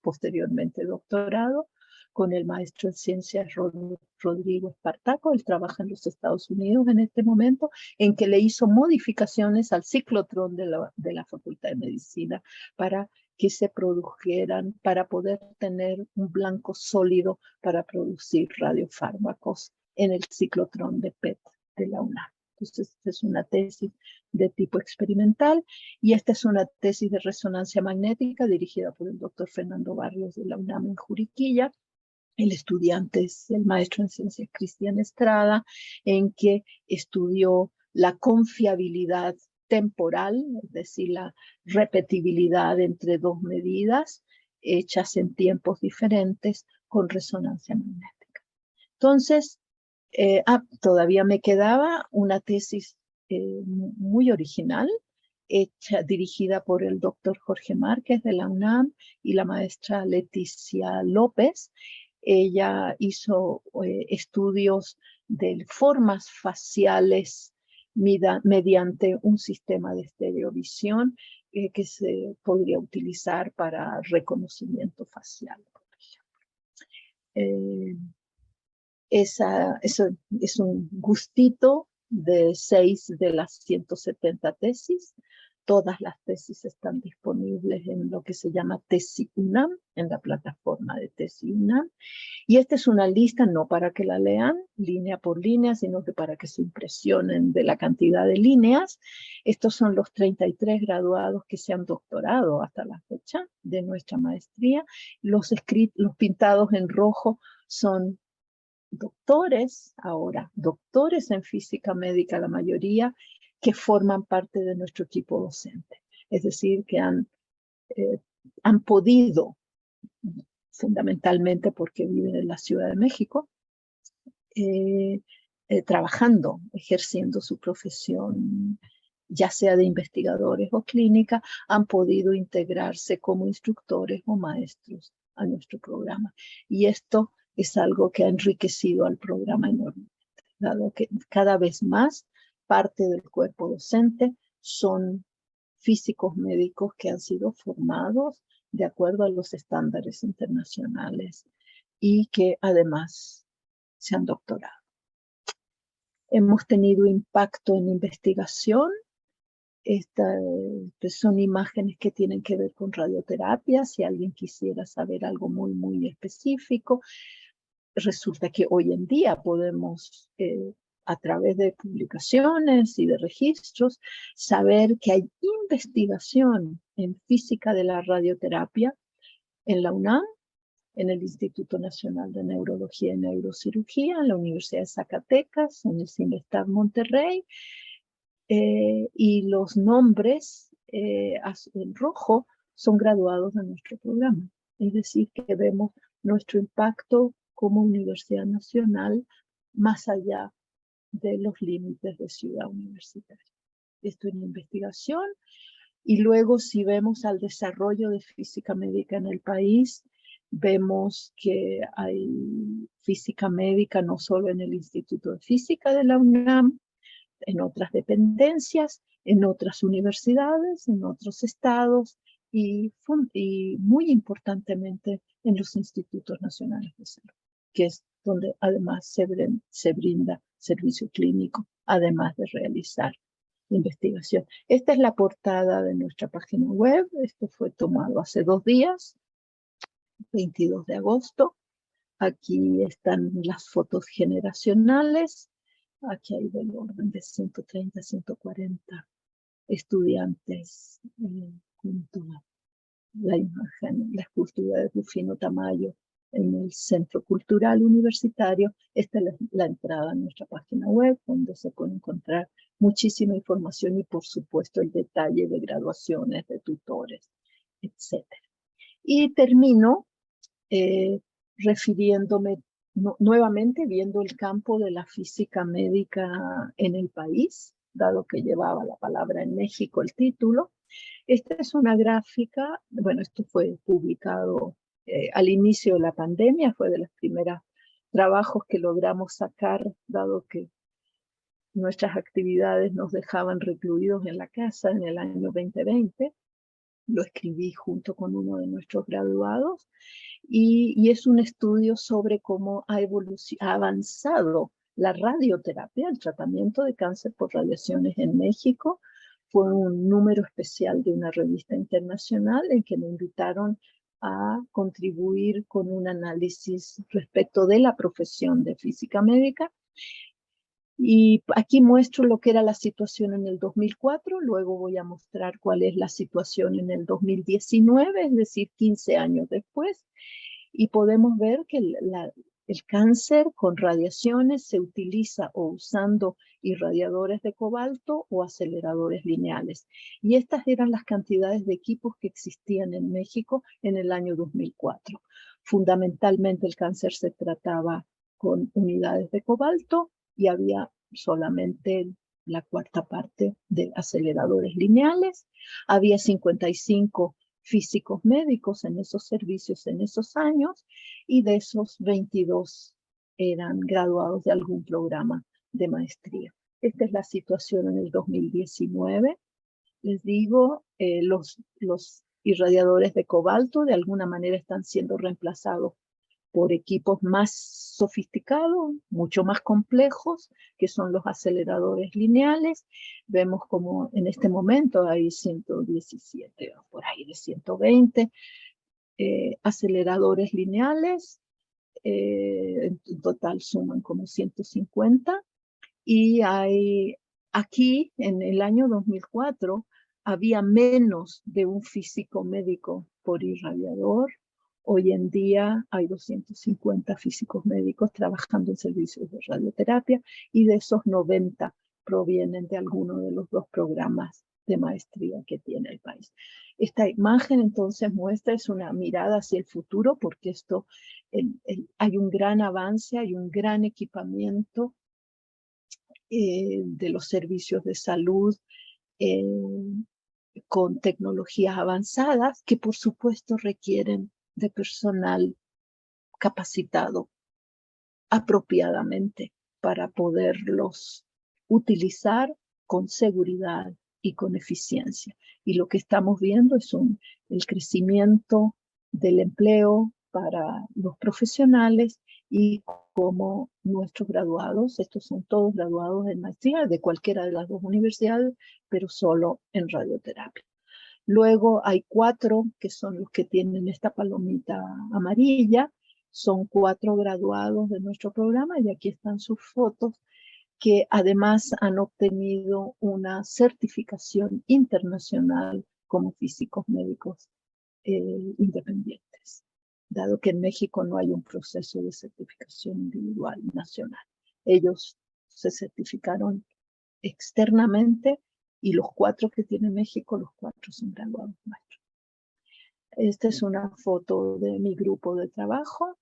posteriormente doctorado, con el maestro en ciencias Rodrigo Espartaco. Él trabaja en los Estados Unidos en este momento, en que le hizo modificaciones al ciclotrón de la Facultad de Medicina para que se produjeran, para poder tener un blanco sólido para producir radiofármacos en el ciclotrón de PET de la UNAM. Entonces, esta es una tesis de tipo experimental y esta es una tesis de resonancia magnética dirigida por el doctor Fernando Barrios de la UNAM en Juriquilla. El estudiante es el maestro en ciencias Cristian Estrada, en que estudió la confiabilidad temporal, es decir, la repetibilidad entre dos medidas hechas en tiempos diferentes con resonancia magnética. Entonces, todavía me quedaba una tesis muy original, dirigida por el doctor Jorge Márquez de la UNAM y la maestra Leticia López. Ella hizo estudios de formas faciales mediante un sistema de estereovisión que se podría utilizar para reconocimiento facial, por ejemplo. Eso es un gustito de 6 de las 170 tesis. Todas las tesis están disponibles en lo que se llama Tesi UNAM, en la plataforma de Tesi UNAM. Y esta es una lista no para que la lean línea por línea, sino que para que se impresionen de la cantidad de líneas. Estos son los 33 graduados que se han doctorado hasta la fecha de nuestra maestría. Los pintados en rojo son doctores ahora, doctores en física médica, la mayoría, que forman parte de nuestro equipo docente. Es decir, que han podido, fundamentalmente porque viven en la Ciudad de México, trabajando, ejerciendo su profesión, ya sea de investigadores o clínica, han podido integrarse como instructores o maestros a nuestro programa. Y esto es algo que ha enriquecido al programa enormemente, dado que cada vez más parte del cuerpo docente son físicos médicos que han sido formados de acuerdo a los estándares internacionales y que además se han doctorado. Hemos tenido impacto en investigación. Son imágenes que tienen que ver con radioterapia, si alguien quisiera saber algo muy, muy específico. resulta que hoy en día podemos, a través de publicaciones y de registros, saber que hay investigación en física de la radioterapia en la UNAM, en el Instituto Nacional de Neurología y Neurocirugía, en la Universidad de Zacatecas, en el CINESTAD Monterrey, y los nombres en rojo son graduados de nuestro programa. Es decir, que vemos nuestro impacto como Universidad Nacional más allá de los límites de Ciudad Universitaria. Esto es una investigación. Y luego, si vemos al desarrollo de física médica en el país, vemos que hay física médica no solo en el Instituto de Física de la UNAM, en otras dependencias, en otras universidades, en otros estados y muy importantemente en los institutos nacionales de salud, que es donde además se brinda servicio clínico, además de realizar investigación. Esta es la portada de nuestra página web. Esto fue tomado hace 2 días, 22 de agosto. Aquí están las fotos generacionales. Aquí hay del orden de 130, 140 estudiantes junto a la imagen, la escultura de Rufino Tamayo en el Centro Cultural Universitario. Esta es la entrada a nuestra página web, donde se puede encontrar muchísima información y, por supuesto, el detalle de graduaciones, de tutores, etc. Y termino refiriéndome nuevamente, viendo el campo de la física médica en el país, dado que llevaba la palabra en México el título. Esta es una gráfica, bueno, esto fue publicado al inicio de la pandemia, fue de los primeros trabajos que logramos sacar, dado que nuestras actividades nos dejaban recluidos en la casa en el año 2020. Lo escribí junto con uno de nuestros graduados y es un estudio sobre cómo ha avanzado la radioterapia, el tratamiento de cáncer por radiaciones en México. Fue un número especial de una revista internacional en que me invitaron a contribuir con un análisis respecto de la profesión de física médica. Y aquí muestro lo que era la situación en el 2004, luego voy a mostrar cuál es la situación en el 2019, es decir, 15 años después, y podemos ver que el cáncer con radiaciones se utiliza o usando irradiadores de cobalto o aceleradores lineales. Y estas eran las cantidades de equipos que existían en México en el año 2004. Fundamentalmente el cáncer se trataba con unidades de cobalto y había solamente la 1/4 parte de aceleradores lineales. Había 55 físicos médicos en esos servicios en esos años, y de esos 22 eran graduados de algún programa de maestría. Esta es la situación en el 2019. Les digo, los irradiadores de cobalto de alguna manera están siendo reemplazados por equipos más sofisticados, mucho más complejos, que son los aceleradores lineales. Vemos como en este momento hay 117, por ahí de 120 aceleradores lineales. En total suman como 150. Y hay aquí, en el año 2004, había menos de un físico médico por irradiador. Hoy en día hay 250 físicos médicos trabajando en servicios de radioterapia, y de esos 90 provienen de alguno de los 2 programas de maestría que tiene el país. Esta imagen entonces muestra, es una mirada hacia el futuro, porque esto hay un gran avance, hay un gran equipamiento de los servicios de salud con tecnologías avanzadas que por supuesto requieren de personal capacitado apropiadamente para poderlos utilizar con seguridad y con eficiencia. Y lo que estamos viendo es el crecimiento del empleo para los profesionales, y como nuestros graduados, estos son todos graduados en maestría de cualquiera de las 2 universidades, pero solo en radioterapia. Luego hay 4 que son los que tienen esta palomita amarilla, Son 4 graduados de nuestro programa y aquí están sus fotos, que además han obtenido una certificación internacional como físicos médicos independientes, dado que en México no hay un proceso de certificación individual nacional. Ellos se certificaron externamente y los 4 que tiene México, los 4 son graduados maestros. Esta es una foto de mi grupo de trabajo.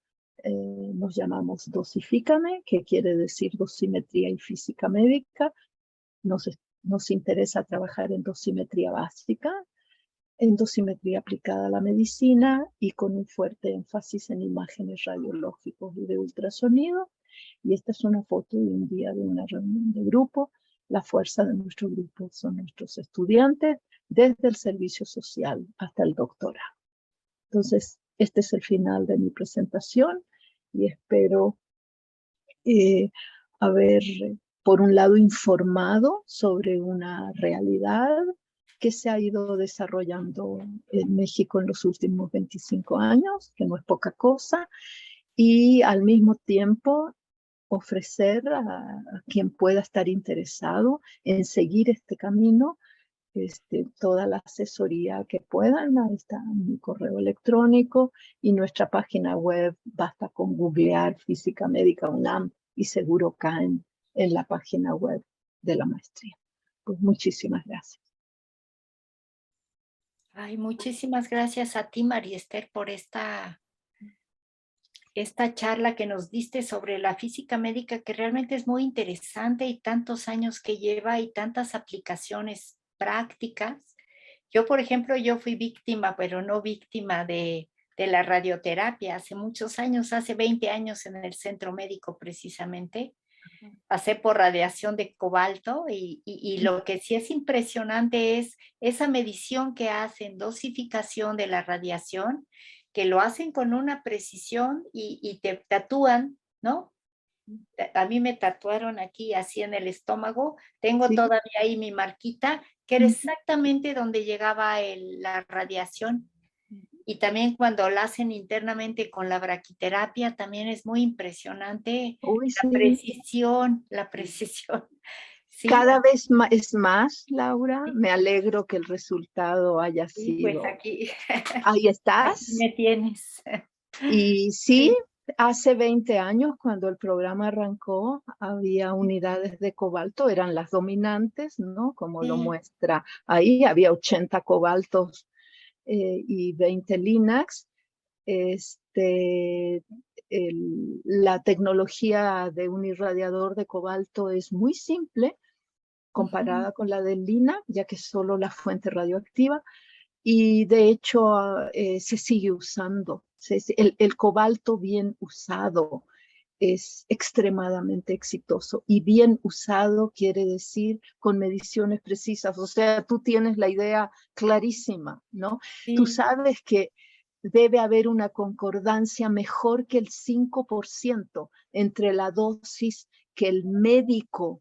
Nos llamamos Dosifícame, que quiere decir dosimetría y física médica. Nos interesa trabajar en dosimetría básica, en dosimetría aplicada a la medicina y con un fuerte énfasis en imágenes radiológicos y de ultrasonido. Y esta es una foto de un día de una reunión de grupo. La fuerza de nuestro grupo son nuestros estudiantes, desde el servicio social hasta el doctorado. Entonces, este es el final de mi presentación y espero haber, por un lado, informado sobre una realidad que se ha ido desarrollando en México en los últimos 25 años, que no es poca cosa, y al mismo tiempo ofrecer a quien pueda estar interesado en seguir este camino toda la asesoría que puedan. Ahí está mi correo electrónico y nuestra página web. Basta con googlear Física Médica UNAM y seguro caen en la página web de la maestría. Pues muchísimas gracias. Ay, muchísimas gracias a ti, María Esther, por esta charla que nos diste sobre la física médica, que realmente es muy interesante y tantos años que lleva y tantas aplicaciones prácticas. Yo, por ejemplo, yo fui víctima, pero no víctima de la radioterapia hace muchos años, hace 20 años en el centro médico precisamente. Pasé por radiación de cobalto y lo que sí es impresionante es esa medición que hacen, dosificación de la radiación, que lo hacen con una precisión y te tatúan, ¿no? A mí me tatuaron aquí así en el estómago, tengo todavía ahí mi marquita, que era exactamente donde llegaba la radiación. Y también cuando la hacen internamente con la braquiterapia, también es muy impresionante la precisión. Sí, Cada vez es más, Laura. Me alegro que el resultado haya sí, pues sido. aquí, Ahí aquí estás. me tienes. Y sí, hace 20 años, cuando el programa arrancó, había unidades de cobalto, eran las dominantes, ¿no? Como lo muestra ahí, había 80 cobaltos y 20 Linacs. La tecnología de un irradiador de cobalto es muy simple comparada con la del Linac, ya que es solo la fuente radioactiva. Y de hecho se sigue usando. El cobalto bien usado es extremadamente exitoso, y bien usado quiere decir con mediciones precisas. O sea, tú tienes la idea clarísima, ¿no? Sí. Tú sabes que debe haber una concordancia mejor que el 5% entre la dosis que el médico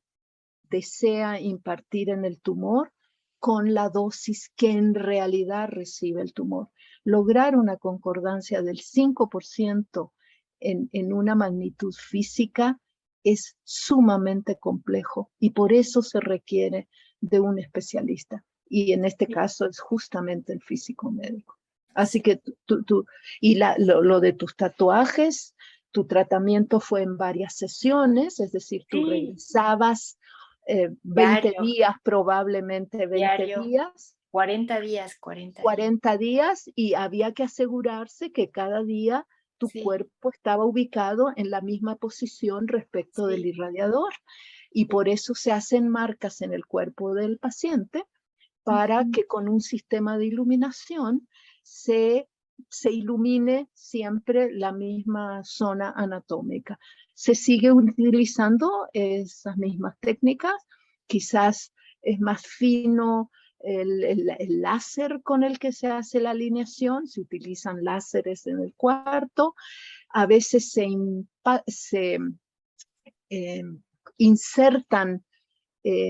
desea impartir en el tumor con la dosis que en realidad recibe el tumor. Lograr una concordancia del 5% en una magnitud física es sumamente complejo y por eso se requiere de un especialista. Y en este caso es justamente el físico médico. Así que lo de tus tatuajes, tu tratamiento fue en varias sesiones, es decir, tú regresabas 20 días, probablemente 20 diario. días. 40 días, 40 días, y había que asegurarse que cada día tu cuerpo estaba ubicado en la misma posición respecto del irradiador. Y por eso se hacen marcas en el cuerpo del paciente para que con un sistema de iluminación se ilumine siempre la misma zona anatómica. Se sigue utilizando esas mismas técnicas, quizás es más fino el láser con el que se hace la alineación, se utilizan láseres en el cuarto, a veces se insertan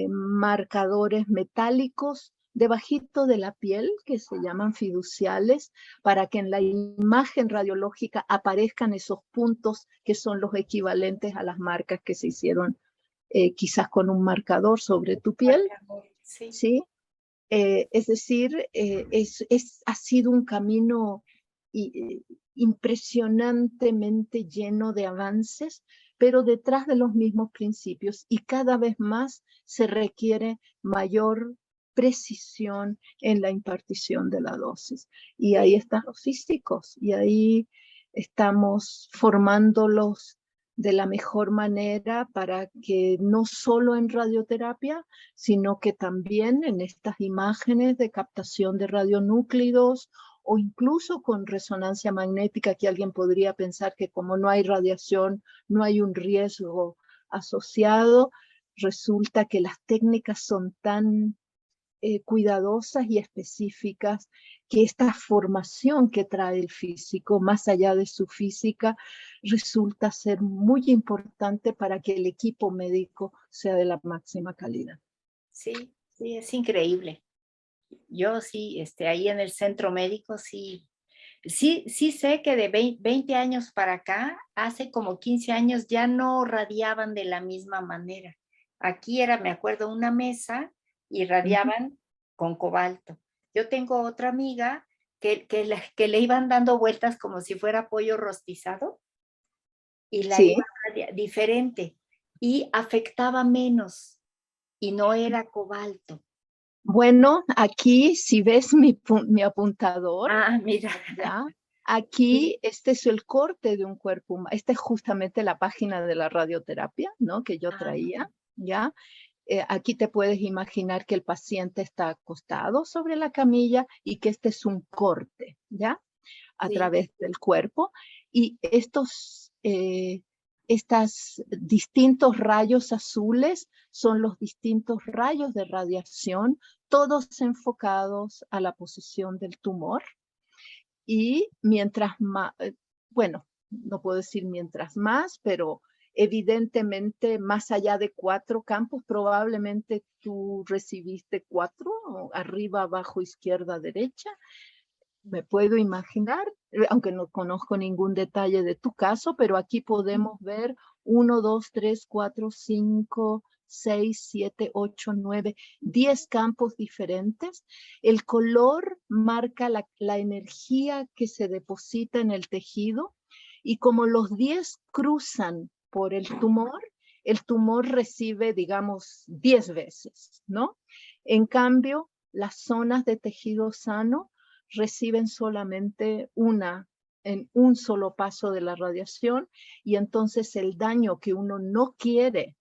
marcadores metálicos debajito de la piel, que se llaman fiduciales, para que en la imagen radiológica aparezcan esos puntos que son los equivalentes a las marcas que se hicieron quizás con un marcador sobre tu piel, Sí. ¿sí? Es decir, ha sido un camino impresionantemente lleno de avances, pero detrás de los mismos principios, y cada vez más se requiere mayor precisión en la impartición de la dosis. Y ahí están los físicos, y ahí estamos formándolos de la mejor manera para que no solo en radioterapia, sino que también en estas imágenes de captación de radionúclidos o incluso con resonancia magnética, que alguien podría pensar que como no hay radiación, no hay un riesgo asociado. Resulta que las técnicas son tan cuidadosas y específicas que esta formación que trae el físico, más allá de su física, resulta ser muy importante para que el equipo médico sea de la máxima calidad. Sí, sí, es increíble. Yo sí, ahí en el centro médico, sí sé que de 20 años para acá, hace como 15 años ya no radiaban de la misma manera. Aquí era, me acuerdo, una mesa y radiaban con cobalto. Yo tengo otra amiga que le iban dando vueltas como si fuera pollo rostizado y la Sí. iban diferente y afectaba menos y no era cobalto. Bueno, aquí si ves mi apuntador, Ah, mira. ¿ya? Aquí este es el corte de un cuerpo humano. Esta es justamente la página de la radioterapia, ¿no? Que yo traía, ¿ya? Aquí te puedes imaginar que el paciente está acostado sobre la camilla y que este es un corte, ¿ya? A través del cuerpo. Y estos distintos rayos azules son los distintos rayos de radiación, todos enfocados a la posición del tumor. Y mientras más, bueno, no puedo decir mientras más, pero evidentemente más allá de 4 campos, probablemente tú recibiste 4, arriba, abajo, izquierda, derecha. Me puedo imaginar, aunque no conozco ningún detalle de tu caso, pero aquí podemos ver 1, 2, 3, 4, 5, 6, 7, 8, 9, 10 campos diferentes. El color marca la energía que se deposita en el tejido, y como los 10 cruzan por el tumor recibe, digamos, 10 veces, ¿no? En cambio, las zonas de tejido sano reciben solamente en un solo paso de la radiación, y entonces el daño que uno no quiere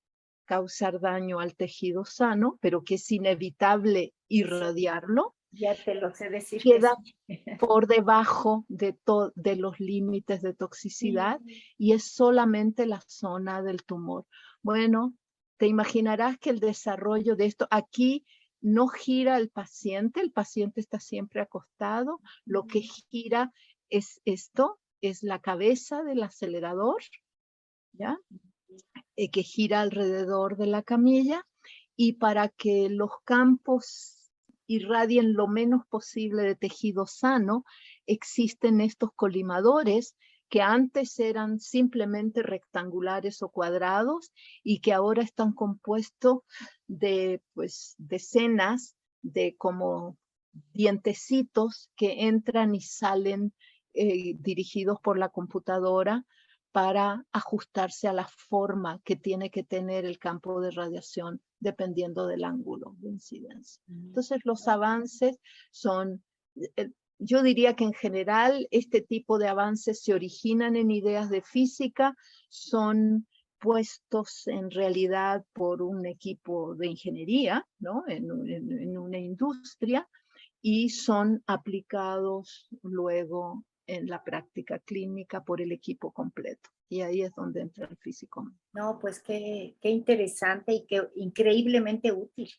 causar daño al tejido sano, pero que es inevitable irradiarlo, Ya te lo sé decir queda que sí. por debajo de los límites de toxicidad, y es solamente la zona del tumor. Bueno, te imaginarás que el desarrollo de esto, aquí no gira el paciente está siempre acostado, lo que gira es esto, es la cabeza del acelerador, ¿ya? Que gira alrededor de la camilla, y para que los campos irradien lo menos posible de tejido sano, existen estos colimadores que antes eran simplemente rectangulares o cuadrados y que ahora están compuestos de decenas de como dientecitos que entran y salen dirigidos por la computadora para ajustarse a la forma que tiene que tener el campo de radiación dependiendo del ángulo de incidencia. Entonces los avances son, yo diría que en general este tipo de avances se originan en ideas de física, son puestos en realidad por un equipo de ingeniería, ¿no? en una industria, y son aplicados luego en la práctica clínica por el equipo completo. Y ahí es donde entra el físico. No, pues qué interesante y qué increíblemente útil.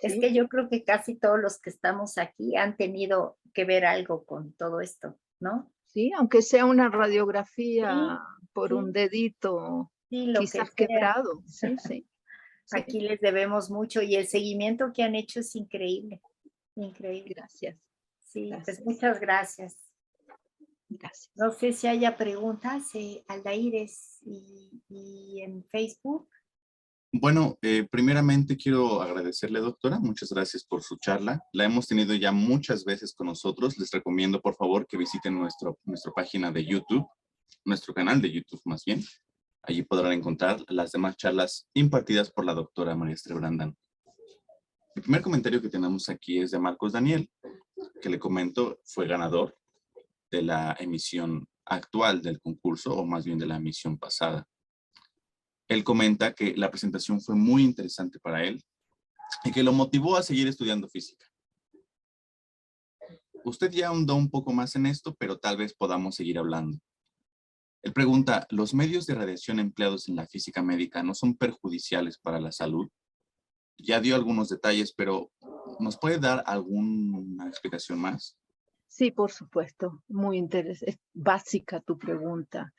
Es ¿Sí? que yo creo que casi todos los que estamos aquí han tenido que ver algo con todo esto, ¿no? Sí, aunque sea una radiografía Sí, por un sí, dedito sí, lo que quizás sea. quebrado. Sí, sí. Sí. Aquí les debemos mucho y el seguimiento que han hecho es increíble. Increíble. Gracias. Sí, Gracias. pues muchas gracias. Gracias. No sé si haya preguntas, Aldaires, y en Facebook. Bueno, primeramente quiero agradecerle, doctora. Muchas gracias por su charla. La hemos tenido ya muchas veces con nosotros. Les recomiendo, por favor, que visiten nuestra página de YouTube, nuestro canal de YouTube más bien. Allí podrán encontrar las demás charlas impartidas por la doctora María Esther Brandan. El primer comentario que tenemos aquí es de Marcos Daniel, que le comento fue ganador de la emisión actual del concurso, o más bien de la emisión pasada. Él comenta que la presentación fue muy interesante para él y que lo motivó a seguir estudiando física. Usted ya ahondó un poco más en esto, pero tal vez podamos seguir hablando. Él pregunta, ¿los medios de radiación empleados en la física médica no son perjudiciales para la salud? Ya dio algunos detalles, pero ¿nos puede dar alguna explicación más? Sí, por supuesto. Muy interesante. Es básica tu pregunta.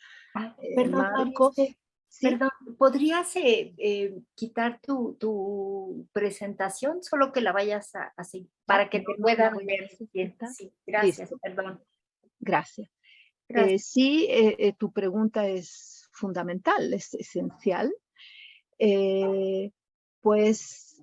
Perdón, Marcos, ¿sí? perdón, ¿podrías quitar tu presentación? Solo que la vayas a seguir, para que te No la puedan voy a ver bien. necesitar. Sí, gracias, Listo. perdón. Gracias. Gracias. Sí, tu pregunta es fundamental, es esencial. Pues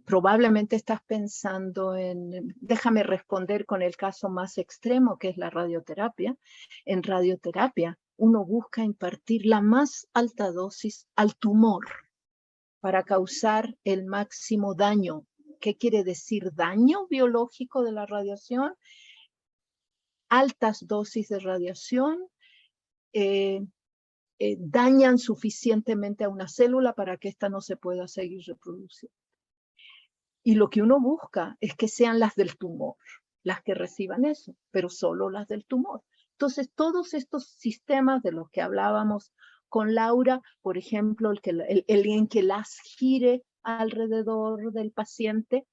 probablemente estás pensando en, déjame responder con el caso más extremo, que es la radioterapia. En radioterapia, uno busca impartir la más alta dosis al tumor para causar el máximo daño. ¿Qué quiere decir daño biológico de la radiación? Altas dosis de radiación dañan suficientemente a una célula para que ésta no se pueda seguir reproduciendo. Y lo que uno busca es que sean las del tumor, las que reciban eso, pero solo las del tumor. Entonces, todos estos sistemas de los que hablábamos con Laura, por ejemplo, el en que las gire alrededor del paciente,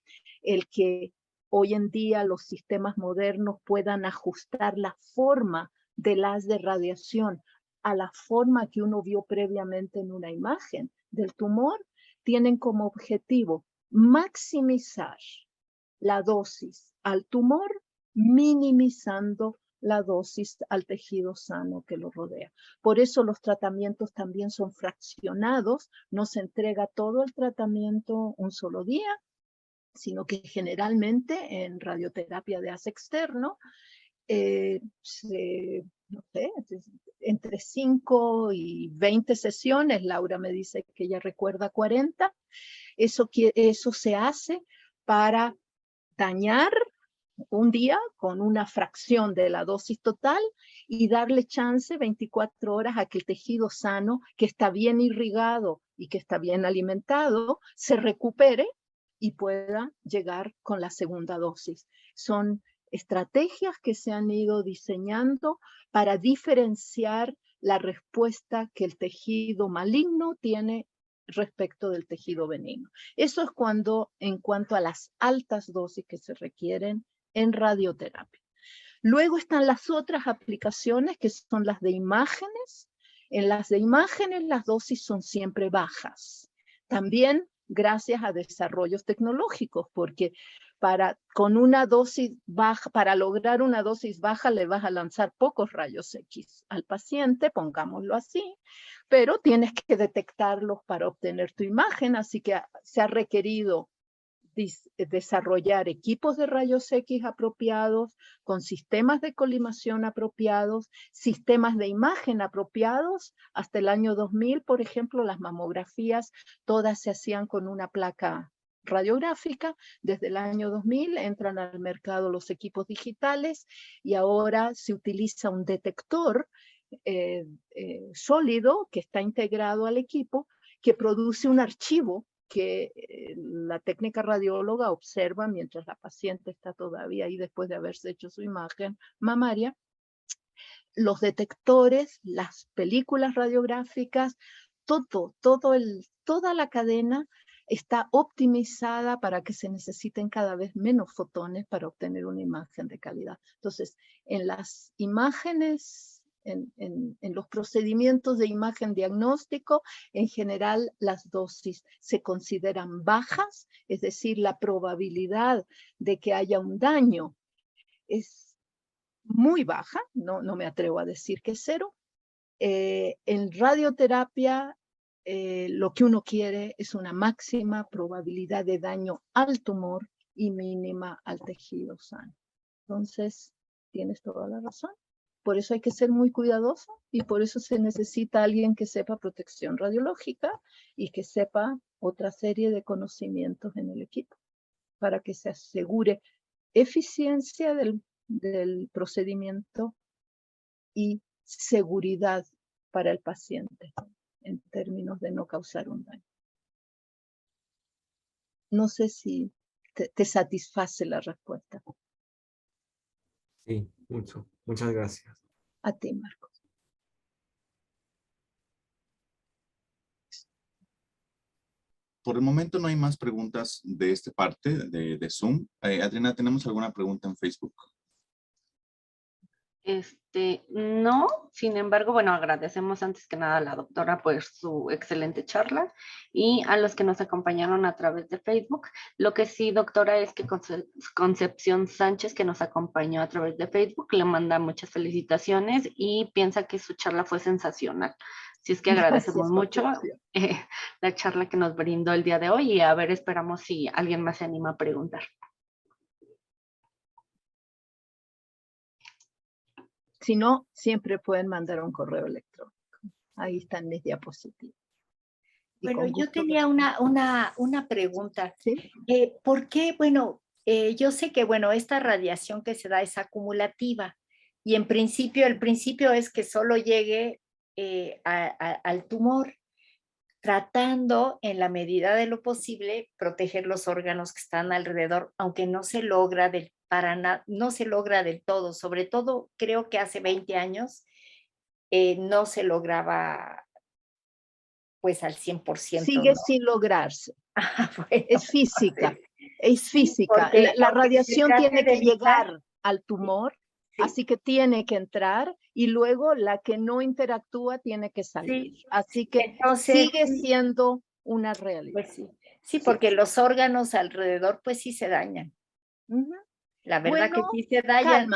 el que hoy en día los sistemas modernos puedan ajustar la forma del haz de radiación a la forma que uno vio previamente en una imagen del tumor, tienen como objetivo maximizar la dosis al tumor, minimizando la dosis al tejido sano que lo rodea. Por eso los tratamientos también son fraccionados, no se entrega todo el tratamiento un solo día, sino que generalmente en radioterapia de haz externo, no sé, entre 5 y 20 sesiones, Laura me dice que ella recuerda 40, eso se hace para dañar un día con una fracción de la dosis total y darle chance 24 horas a que el tejido sano, que está bien irrigado y que está bien alimentado, se recupere y pueda llegar con la segunda dosis. Son estrategias que se han ido diseñando para diferenciar la respuesta que el tejido maligno tiene respecto del tejido benigno. Eso es en cuanto a las altas dosis que se requieren en radioterapia. Luego están las otras aplicaciones que son las de imágenes. En las de imágenes las dosis son siempre bajas. También gracias a desarrollos tecnológicos, porque con una dosis baja, para lograr una dosis baja le vas a lanzar pocos rayos X al paciente, pongámoslo así, pero tienes que detectarlos para obtener tu imagen, así que se ha requerido desarrollar equipos de rayos X apropiados, con sistemas de colimación apropiados, sistemas de imagen apropiados. Hasta el año 2000, por ejemplo, las mamografías todas se hacían con una placa radiográfica. Desde el año 2000 entran al mercado los equipos digitales y ahora se utiliza un detector sólido que está integrado al equipo, que produce un archivo que la técnica radióloga observa mientras la paciente está todavía ahí después de haberse hecho su imagen mamaria. Los detectores, las películas radiográficas, toda la cadena está optimizada para que se necesiten cada vez menos fotones para obtener una imagen de calidad. Entonces, en las imágenes en los procedimientos de imagen diagnóstico, en general las dosis se consideran bajas, es decir, la probabilidad de que haya un daño es muy baja, no me atrevo a decir que es cero. En radioterapia, lo que uno quiere es una máxima probabilidad de daño al tumor y mínima al tejido sano. Entonces, tienes toda la razón. Por eso hay que ser muy cuidadoso y por eso se necesita alguien que sepa protección radiológica y que sepa otra serie de conocimientos en el equipo para que se asegure eficiencia del procedimiento y seguridad para el paciente en términos de no causar un daño. No sé si te satisface la respuesta. Sí, mucho. Muchas gracias. A ti, Marcos. Por el momento no hay más preguntas de esta parte de Zoom. Adriana, ¿tenemos alguna pregunta en Facebook? No, sin embargo, bueno, agradecemos antes que nada a la doctora por su excelente charla y a los que nos acompañaron a través de Facebook. Lo que sí, doctora, es que Concepción Sánchez, que nos acompañó a través de Facebook, le manda muchas felicitaciones y piensa que su charla fue sensacional. Así es que agradecemos mucho la charla que nos brindó el día de hoy y a ver, esperamos si alguien más se anima a preguntar. Si no, siempre pueden mandar un correo electrónico. Ahí están mis diapositivas. Bueno, yo tenía una pregunta. ¿Sí? ¿Por qué? Bueno, yo sé que, bueno, esta radiación que se da es acumulativa y en principio, el principio es que solo llegue al tumor, tratando en la medida de lo posible proteger los órganos que están alrededor, aunque no se logra no se logra del todo. Sobre todo, creo que hace 20 años no se lograba pues al 100%. Sigue ¿no? sin lograrse. Bueno, Es física. Es física. porque La aunque se radiación trate tiene de que evitar- llegar al tumor, Sí. así que tiene que entrar y luego la que no interactúa tiene que salir. Sí. Así que Entonces, sigue siendo una realidad. pues sí. Sí, porque los órganos alrededor pues sí se dañan. Ujú. La verdad Bueno, que sí se dañan.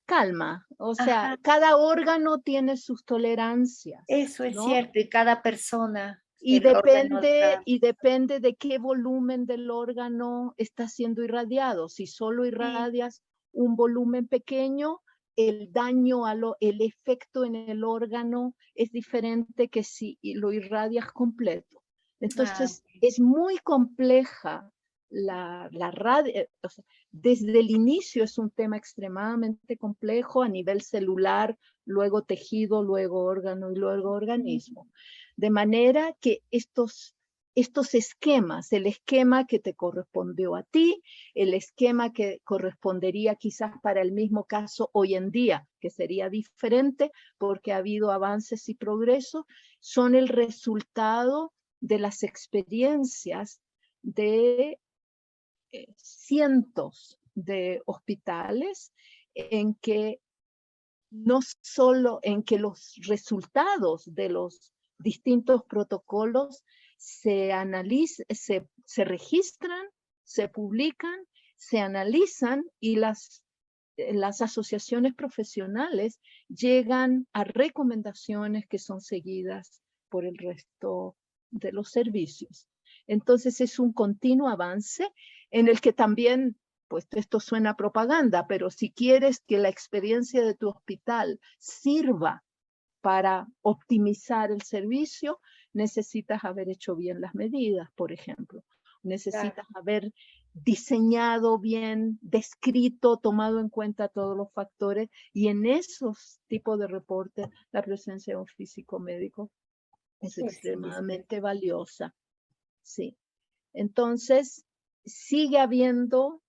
calma. O sea, Ajá. cada órgano tiene sus tolerancias. Eso es ¿no? cierto, y cada persona. Y el órgano depende de qué volumen del órgano está siendo irradiado. Si solo irradias un volumen pequeño, el daño, el efecto en el órgano es diferente que si lo irradias completo. Entonces, es muy compleja la radio. O sea, desde el inicio es un tema extremadamente complejo a nivel celular, luego tejido, luego órgano y luego organismo. De manera que estos esquemas, el esquema que te correspondió a ti, el esquema que correspondería quizás para el mismo caso hoy en día, que sería diferente porque ha habido avances y progresos, son el resultado de las experiencias de cientos de hospitales en que no solo en que los resultados de los distintos protocolos se registran, se publican, se analizan y las asociaciones profesionales llegan a recomendaciones que son seguidas por el resto de los servicios. Entonces es un continuo avance en el que también, pues esto suena a propaganda, pero si quieres que la experiencia de tu hospital sirva para optimizar el servicio, necesitas haber hecho bien las medidas, por ejemplo. Necesitas haber diseñado bien, descrito, tomado en cuenta todos los factores, y en esos tipos de reportes la presencia de un físico médico es extremadamente valiosa. Sí. Entonces, sigue habiendo,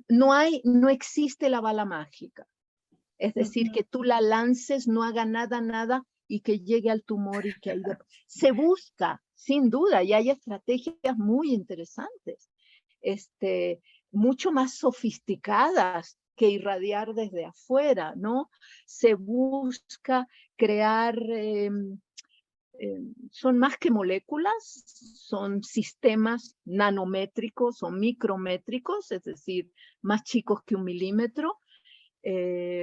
no existe la bala mágica. Es decir, que tú la lances, no haga nada y que llegue al tumor y que ahí se busca, sin duda, y hay estrategias muy interesantes, mucho más sofisticadas que irradiar desde afuera, ¿no? Se busca crear, son más que moléculas, son sistemas nanométricos o micrométricos, es decir, más chicos que 1 milímetro,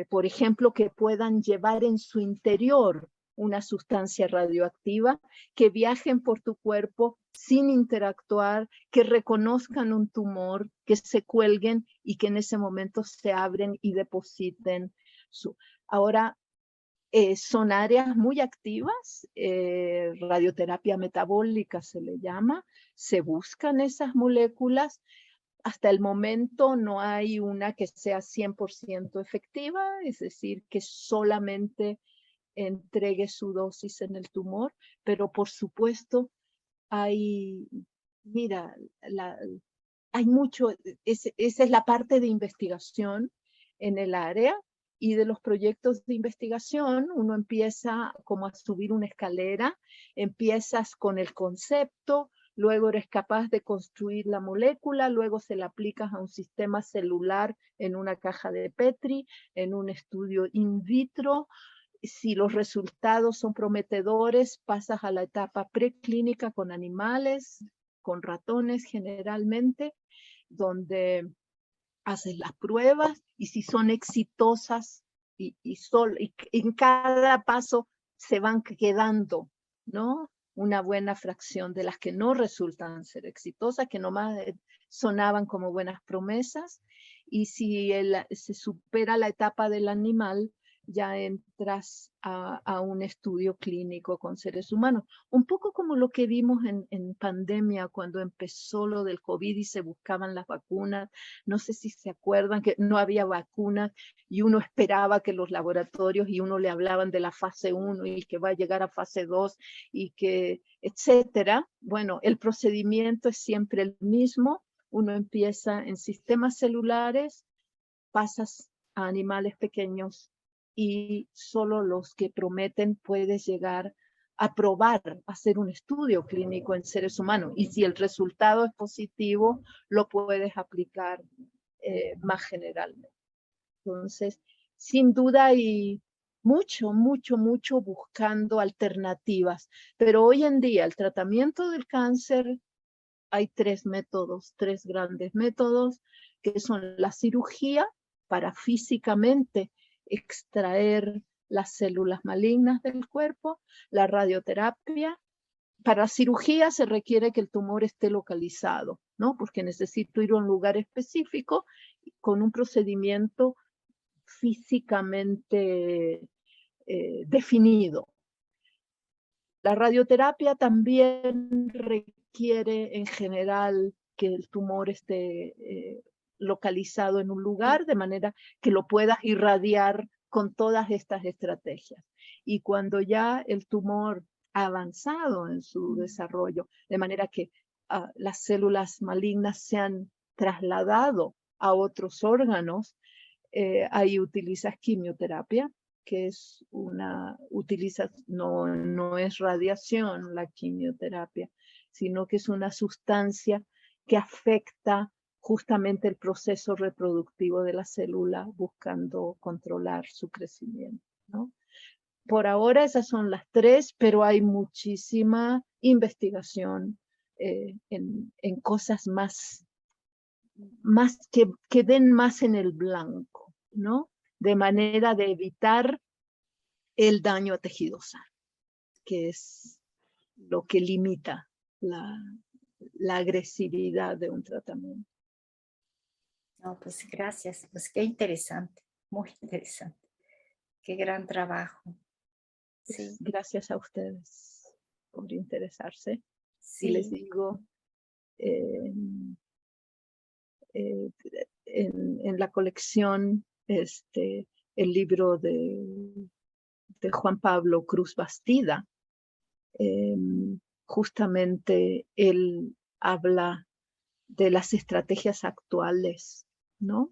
por ejemplo, que puedan llevar en su interior una sustancia radioactiva, que viajen por tu cuerpo sin interactuar, que reconozcan un tumor, que se cuelguen y que en ese momento se abren y depositen su... Ahora, son áreas muy activas, radioterapia metabólica se le llama, se buscan esas moléculas. Hasta el momento no hay una que sea 100% efectiva, es decir, que solamente entregue su dosis en el tumor, pero por supuesto hay, mira, hay mucho, esa es la parte de investigación en el área, y de los proyectos de investigación uno empieza como a subir una escalera, empiezas con el concepto, luego eres capaz de construir la molécula, luego se la aplicas a un sistema celular en una caja de Petri, en un estudio in vitro. Si los resultados son prometedores, pasas a la etapa preclínica con animales, con ratones generalmente, donde haces las pruebas y si son exitosas y en cada paso se van quedando, ¿no? Una buena fracción de las que no resultan ser exitosas, que nomás sonaban como buenas promesas, y si se supera la etapa del animal, ya entras a un estudio clínico con seres humanos. Un poco como lo que vimos en pandemia, cuando empezó lo del COVID y se buscaban las vacunas. No sé si se acuerdan que no había vacunas y uno esperaba que los laboratorios, y uno le hablaban de la fase 1 y que va a llegar a fase 2 y que, etcétera. Bueno, el procedimiento es siempre el mismo. Uno empieza en sistemas celulares, pasas a animales pequeños, y solo los que prometen puedes llegar a probar, hacer un estudio clínico en seres humanos. Y si el resultado es positivo, lo puedes aplicar más generalmente. Entonces, sin duda hay mucho buscando alternativas. Pero hoy en día el tratamiento del cáncer, hay 3 métodos, 3 grandes métodos, que son la cirugía para físicamente extraer las células malignas del cuerpo, la radioterapia. Para cirugía se requiere que el tumor esté localizado, ¿no? Porque necesito ir a un lugar específico con un procedimiento físicamente definido. La radioterapia también requiere en general que el tumor esté localizado en un lugar, de manera que lo puedas irradiar con todas estas estrategias. Y cuando ya el tumor ha avanzado en su desarrollo, de manera que las células malignas se han trasladado a otros órganos, ahí utilizas quimioterapia, que es no es radiación la quimioterapia, sino que es una sustancia que afecta justamente el proceso reproductivo de la célula, buscando controlar su crecimiento, ¿no? Por ahora esas son las 3, pero hay muchísima investigación en cosas más que den más en el blanco, ¿no? De manera de evitar el daño a tejido sano, que es lo que limita la agresividad de un tratamiento. No, pues gracias, pues qué interesante, muy interesante. Qué gran trabajo. Sí. Gracias a ustedes por interesarse. Sí. Y les digo, en la colección, el libro de Juan Pablo Cruz Bastida, justamente él habla de las estrategias actuales, ¿no?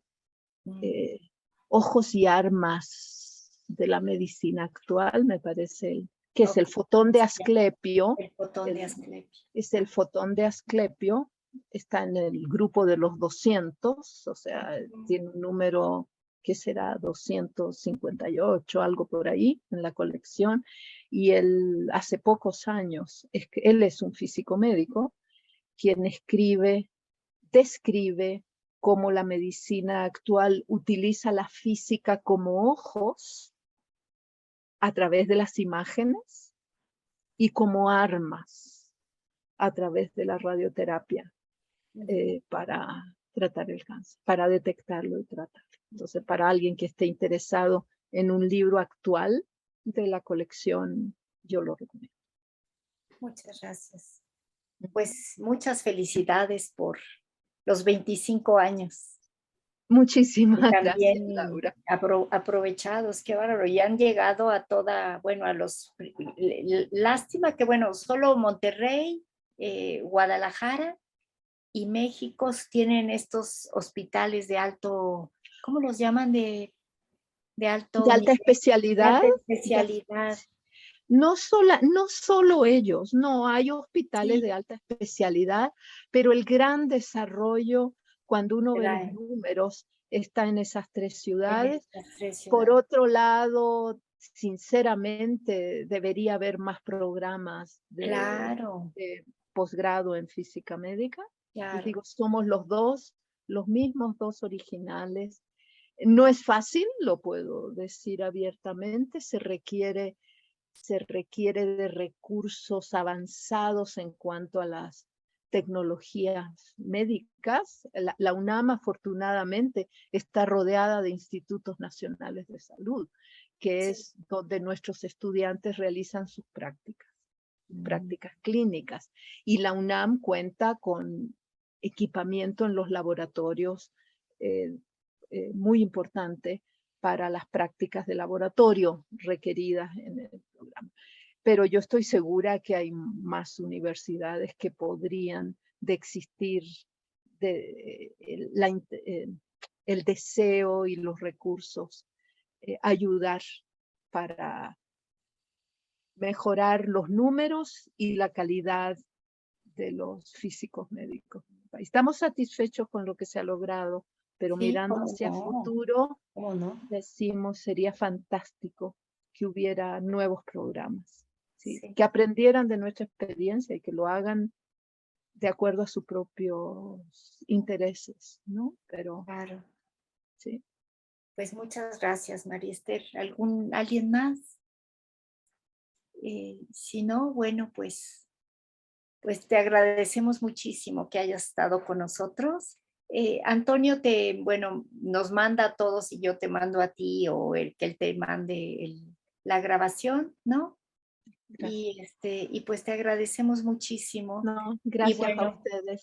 Ojos y armas de la medicina actual, me parece, que es el fotón de Asclepio. El fotón de Asclepio. Es el fotón de Asclepio, está en el grupo de los 200, o sea, tiene un número que será 258, algo por ahí en la colección. Y él hace pocos años, él es un físico médico, quien describe cómo la medicina actual utiliza la física como ojos a través de las imágenes y como armas a través de la radioterapia para tratar el cáncer, para detectarlo y tratarlo. Entonces, para alguien que esté interesado en un libro actual de la colección, yo lo recomiendo. Muchas gracias. Pues muchas felicidades por los 25 años. Muchísimas Y gracias, también Laura. aprovechados, qué bárbaro. Y han llegado a toda, bueno, a los, lástima que, bueno, solo Monterrey, Guadalajara y México tienen estos hospitales de alto, ¿cómo los llaman? De alto De alta nivel, de especialidad. alta especialidad. No solo ellos, no, hay hospitales Sí. de alta especialidad, pero el gran desarrollo, cuando uno ve los Trae. números, está en esas tres En ciudades. estas tres Por ciudades. otro lado, sinceramente, debería haber más programas Claro, de posgrado en física médica. Y claro. digo, somos los mismos dos originales. No es fácil, lo puedo decir abiertamente, se requiere de recursos avanzados en cuanto a las tecnologías médicas. La UNAM afortunadamente está rodeada de institutos nacionales de salud, que Sí. es donde nuestros estudiantes realizan sus prácticas clínicas. Y la UNAM cuenta con equipamiento en los laboratorios muy importante para las prácticas de laboratorio requeridas en el programa. Pero yo estoy segura que hay más universidades que podrían, de existir, el deseo y los recursos, ayudar para mejorar los números y la calidad de los físicos médicos. Estamos satisfechos con lo que se ha logrado, pero Sí, mirando cómo hacia no, futuro, cómo no. decimos, sería fantástico que hubiera nuevos programas, ¿sí? Sí. Que aprendieran de nuestra experiencia y que lo hagan de acuerdo a sus propios intereses, ¿no? Pero Claro. sí. Pues muchas gracias, María Esther. ¿Alguien más? Si no, bueno, pues te agradecemos muchísimo que hayas estado con nosotros. Antonio bueno, nos manda a todos y yo te mando a ti o que él te mande la grabación, ¿no? Gracias. Y pues te agradecemos muchísimo. No, Y gracias a bueno, ustedes.